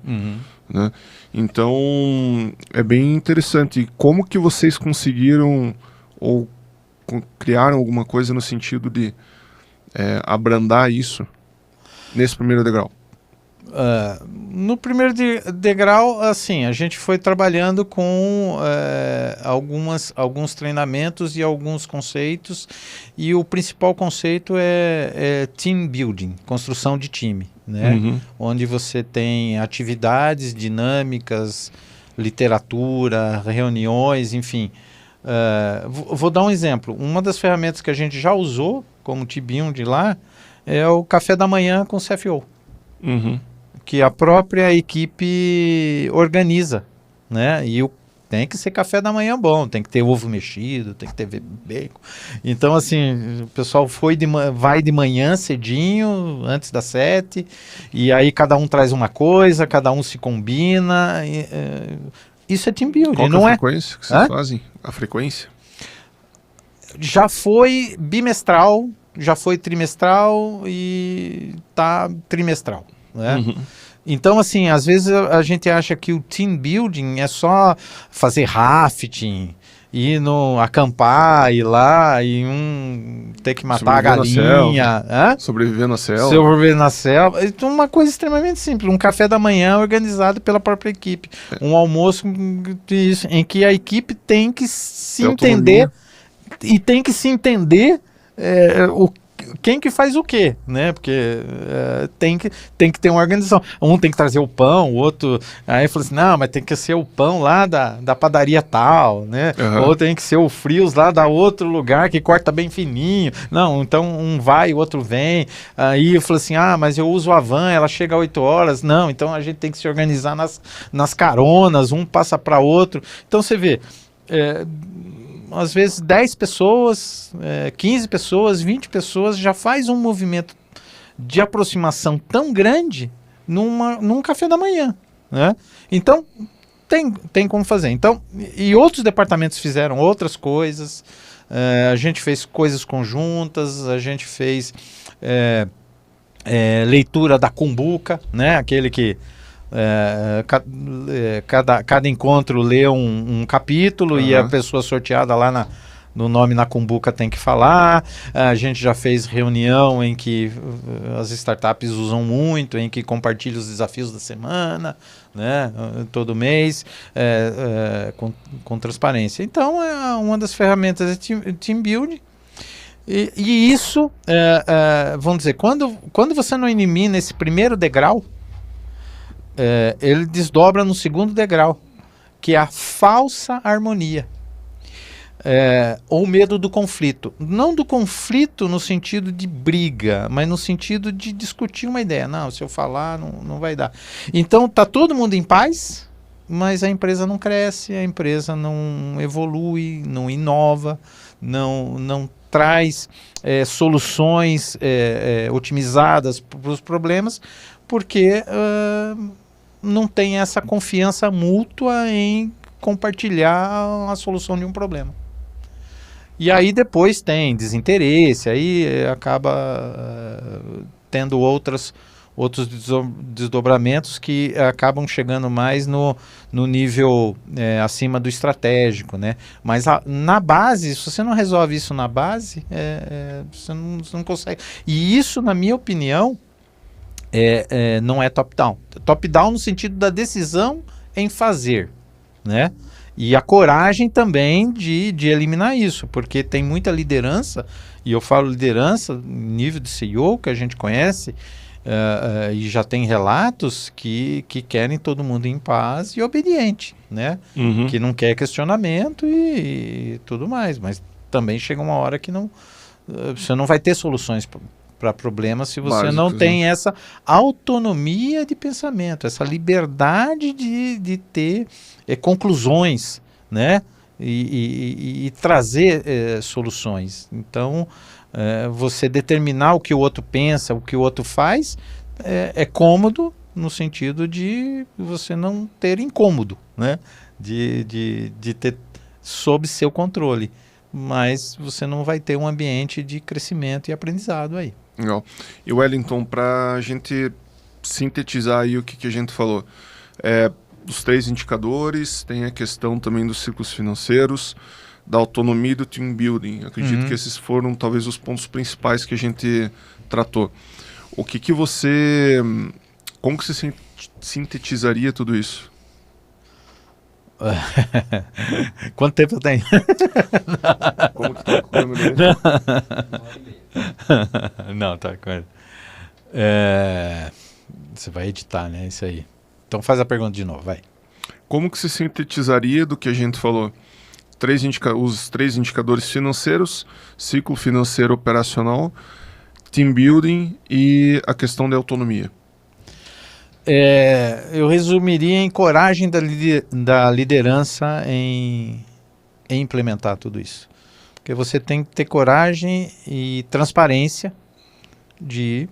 Né? Então, é bem interessante. E como que vocês conseguiram Ou criaram alguma coisa no sentido de abrandar isso nesse primeiro degrau? No primeiro degrau, assim, a gente foi trabalhando com alguns treinamentos e alguns conceitos, e o principal conceito é team building, construção de time, né? Uhum. Onde você tem atividades dinâmicas, literatura, reuniões, enfim. Vou dar um exemplo. Uma das ferramentas que a gente já usou como team building lá é o café da manhã com CFO. Uhum. Que a própria equipe organiza, né? E tem que ser café da manhã bom, tem que ter ovo mexido, tem que ter bacon. Então, assim, o pessoal vai de manhã cedinho, antes das 7, e aí cada um traz uma coisa, cada um se combina. Isso é team building, Qual que não é a é? frequência que vocês fazem? A frequência? Já foi bimestral, já foi trimestral e tá trimestral, né? Uhum. Então, assim, às vezes a gente acha que o team building é só fazer rafting, ir acampar, ir lá e ter que matar a Sobreviver na galinha. Sobreviver na selva. Sobreviver na selva. Então, uma coisa extremamente simples. Um café da manhã organizado pela própria equipe. Um almoço em que a equipe tem que se entender e tem que se entender quem que faz o quê, né? Porque tem que ter uma organização. Um tem que trazer o pão, o outro... Aí falou assim, não, mas tem que ser o pão lá da padaria tal, né? Uhum. Ou tem que ser o frios lá da outro lugar que corta bem fininho. Não, então um vai, o outro vem. Aí eu falei assim, mas eu uso a van, ela chega às 8 horas. Não, então a gente tem que se organizar nas caronas, um passa para outro. Então você vê... às vezes 10 pessoas, 15 pessoas, 20 pessoas já faz um movimento de aproximação tão grande num café da manhã, né? Então, tem como fazer. Então, e outros departamentos fizeram outras coisas, a gente fez coisas conjuntas, a gente fez leitura da cumbuca, né? Aquele que cada encontro lê um capítulo e a pessoa sorteada lá no nome na cumbuca tem que falar. A gente já fez reunião em que as startups usam muito, em que compartilham os desafios da semana, né, todo mês, com transparência. Então, uma das ferramentas é team building. E isso, vamos dizer, quando você não elimina esse primeiro degrau, ele desdobra no segundo degrau, que é a falsa harmonia. Ou medo do conflito. Não do conflito no sentido de briga, mas no sentido de discutir uma ideia. Não, se eu falar, não vai dar. Então, tá todo mundo em paz, mas a empresa não cresce, a empresa não evolui, não inova, não traz soluções otimizadas para os problemas, porque não tem essa confiança mútua em compartilhar a solução de um problema. E aí depois tem desinteresse, aí acaba tendo outros desdobramentos que acabam chegando mais no nível acima do estratégico, né? Mas na base, se você não resolve isso na base, você não consegue. E isso, na minha opinião, não é top-down. Top-down no sentido da decisão em fazer, né? E a coragem também de eliminar isso, porque tem muita liderança, e eu falo liderança nível de CEO, que a gente conhece, e já tem relatos que querem todo mundo em paz e obediente, né? Uhum. Que não quer questionamento e tudo mais, mas também chega uma hora que você não vai ter soluções para problemas se você não tem essa autonomia de pensamento, essa liberdade de ter conclusões, né? E trazer soluções. Então, você determinar o que o outro pensa, o que o outro faz, é cômodo no sentido de você não ter incômodo, né? De ter sob seu controle. Mas você não vai ter um ambiente de crescimento e aprendizado aí. Legal. E Wellington, para a gente sintetizar aí o que a gente falou, dos 3 indicadores, tem a questão também dos ciclos financeiros, da autonomia e do team building. Acredito que esses foram talvez os pontos principais que a gente tratou. O que você... Como que você sintetizaria tudo isso? Quanto tempo eu tenho? Como que tá o cronômetro? Não, tá. Você vai editar, né? Isso aí. Então faz a pergunta de novo, vai. Como que você sintetizaria do que a gente falou? Os 3 indicadores financeiros, ciclo financeiro operacional, team building e a questão da autonomia. Eu resumiria em coragem da liderança em implementar tudo isso. Porque você tem que ter coragem e transparência de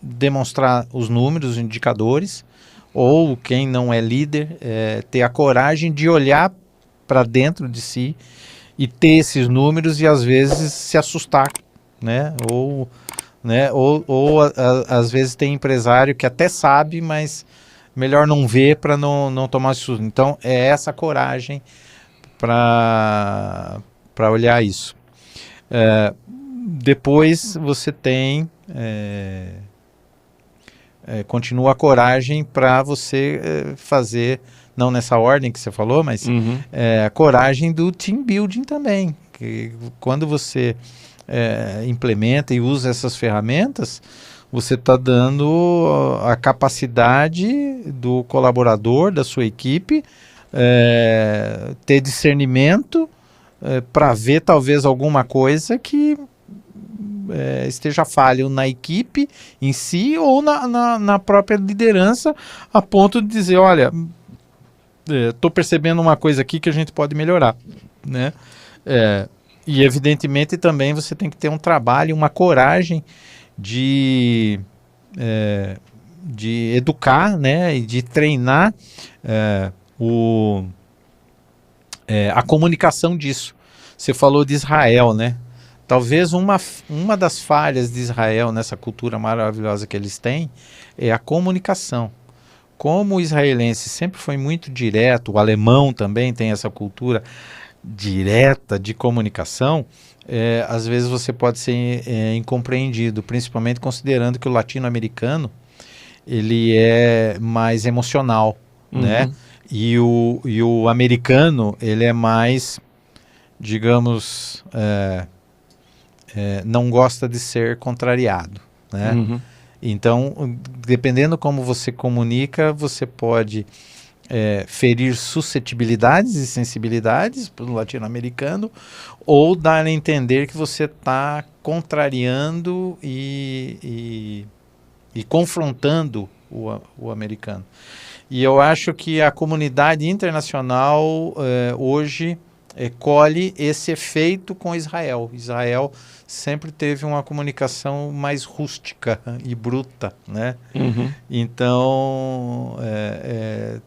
demonstrar os números, os indicadores, ou quem não é líder, ter a coragem de olhar para dentro de si e ter esses números e às vezes se assustar, né? Ou às vezes tem empresário que até sabe, mas melhor não ver para não tomar susto. Então é essa coragem para olhar isso. Depois você tem continua a coragem para você fazer, não nessa ordem que você falou, mas a coragem do team building também. Que quando você implementa e usa essas ferramentas, você está dando a capacidade do colaborador, da sua equipe, ter discernimento para ver talvez alguma coisa que esteja falho na equipe em si ou na própria liderança, a ponto de dizer, olha, estou percebendo uma coisa aqui que a gente pode melhorar, né? E evidentemente também você tem que ter um trabalho, uma coragem de educar, né, e de treinar a comunicação disso. Você falou de Israel, né? Talvez uma das falhas de Israel nessa cultura maravilhosa que eles têm é a comunicação. Como o israelense sempre foi muito direto, o alemão também tem essa cultura direta de comunicação, às vezes você pode ser incompreendido, principalmente considerando que o latino-americano ele é mais emocional, né? E o americano ele é mais, digamos, não gosta de ser contrariado, né? Então, dependendo como você comunica, você pode ferir suscetibilidades e sensibilidades para o latino-americano, ou dar a entender que você está contrariando e confrontando o americano. E eu acho que a comunidade internacional hoje colhe esse efeito com Israel. Israel sempre teve uma comunicação mais rústica e bruta, né? Então,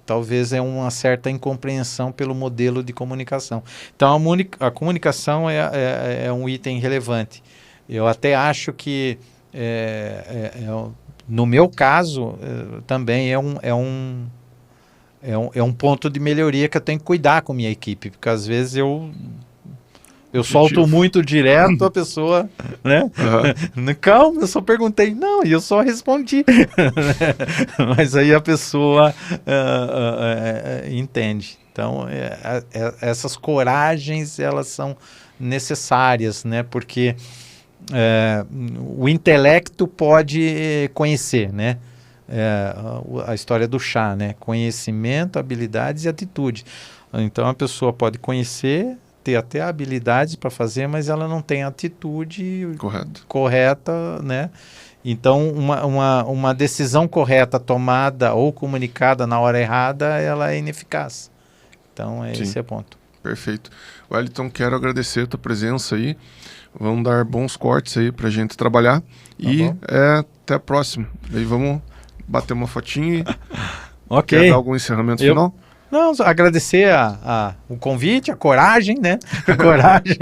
talvez uma certa incompreensão pelo modelo de comunicação. Então, a comunicação é um item relevante. Eu até acho que, no meu caso, também é um ponto de melhoria que eu tenho que cuidar com a minha equipe, porque às vezes eu solto muito direto, a pessoa, né? Calma, eu só perguntei, não, e eu só respondi. Mas aí a pessoa entende. Então, essas coragens, elas são necessárias, né? Porque o intelecto pode conhecer, né? A história do chá, né? Conhecimento, habilidades e atitude. Então a pessoa pode conhecer, ter até habilidades para fazer, mas ela não tem a atitude correta, né? Então uma decisão correta tomada ou comunicada na hora errada, ela é ineficaz. Então esse é o ponto. Perfeito. Wellington, quero agradecer a tua presença aí. Vamos dar bons cortes aí para a gente trabalhar. Até a próxima. Aí vamos bater uma fotinha e quer dar algum encerramento final? Não, agradecer o convite, a coragem, né? A coragem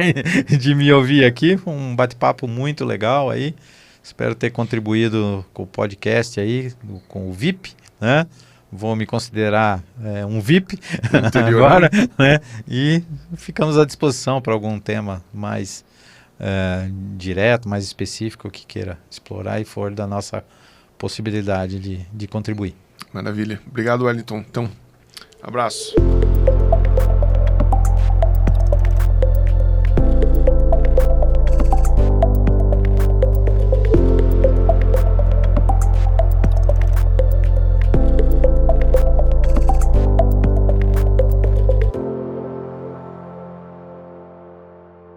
de me ouvir aqui. Foi um bate-papo muito legal aí. Espero ter contribuído com o podcast aí, com o VIP, né? vou me considerar um VIP Interior, agora, né? E ficamos à disposição para algum tema mais direto, mais específico que queira explorar e for da nossa possibilidade de contribuir. Maravilha. Obrigado, Wellington. Então, abraço.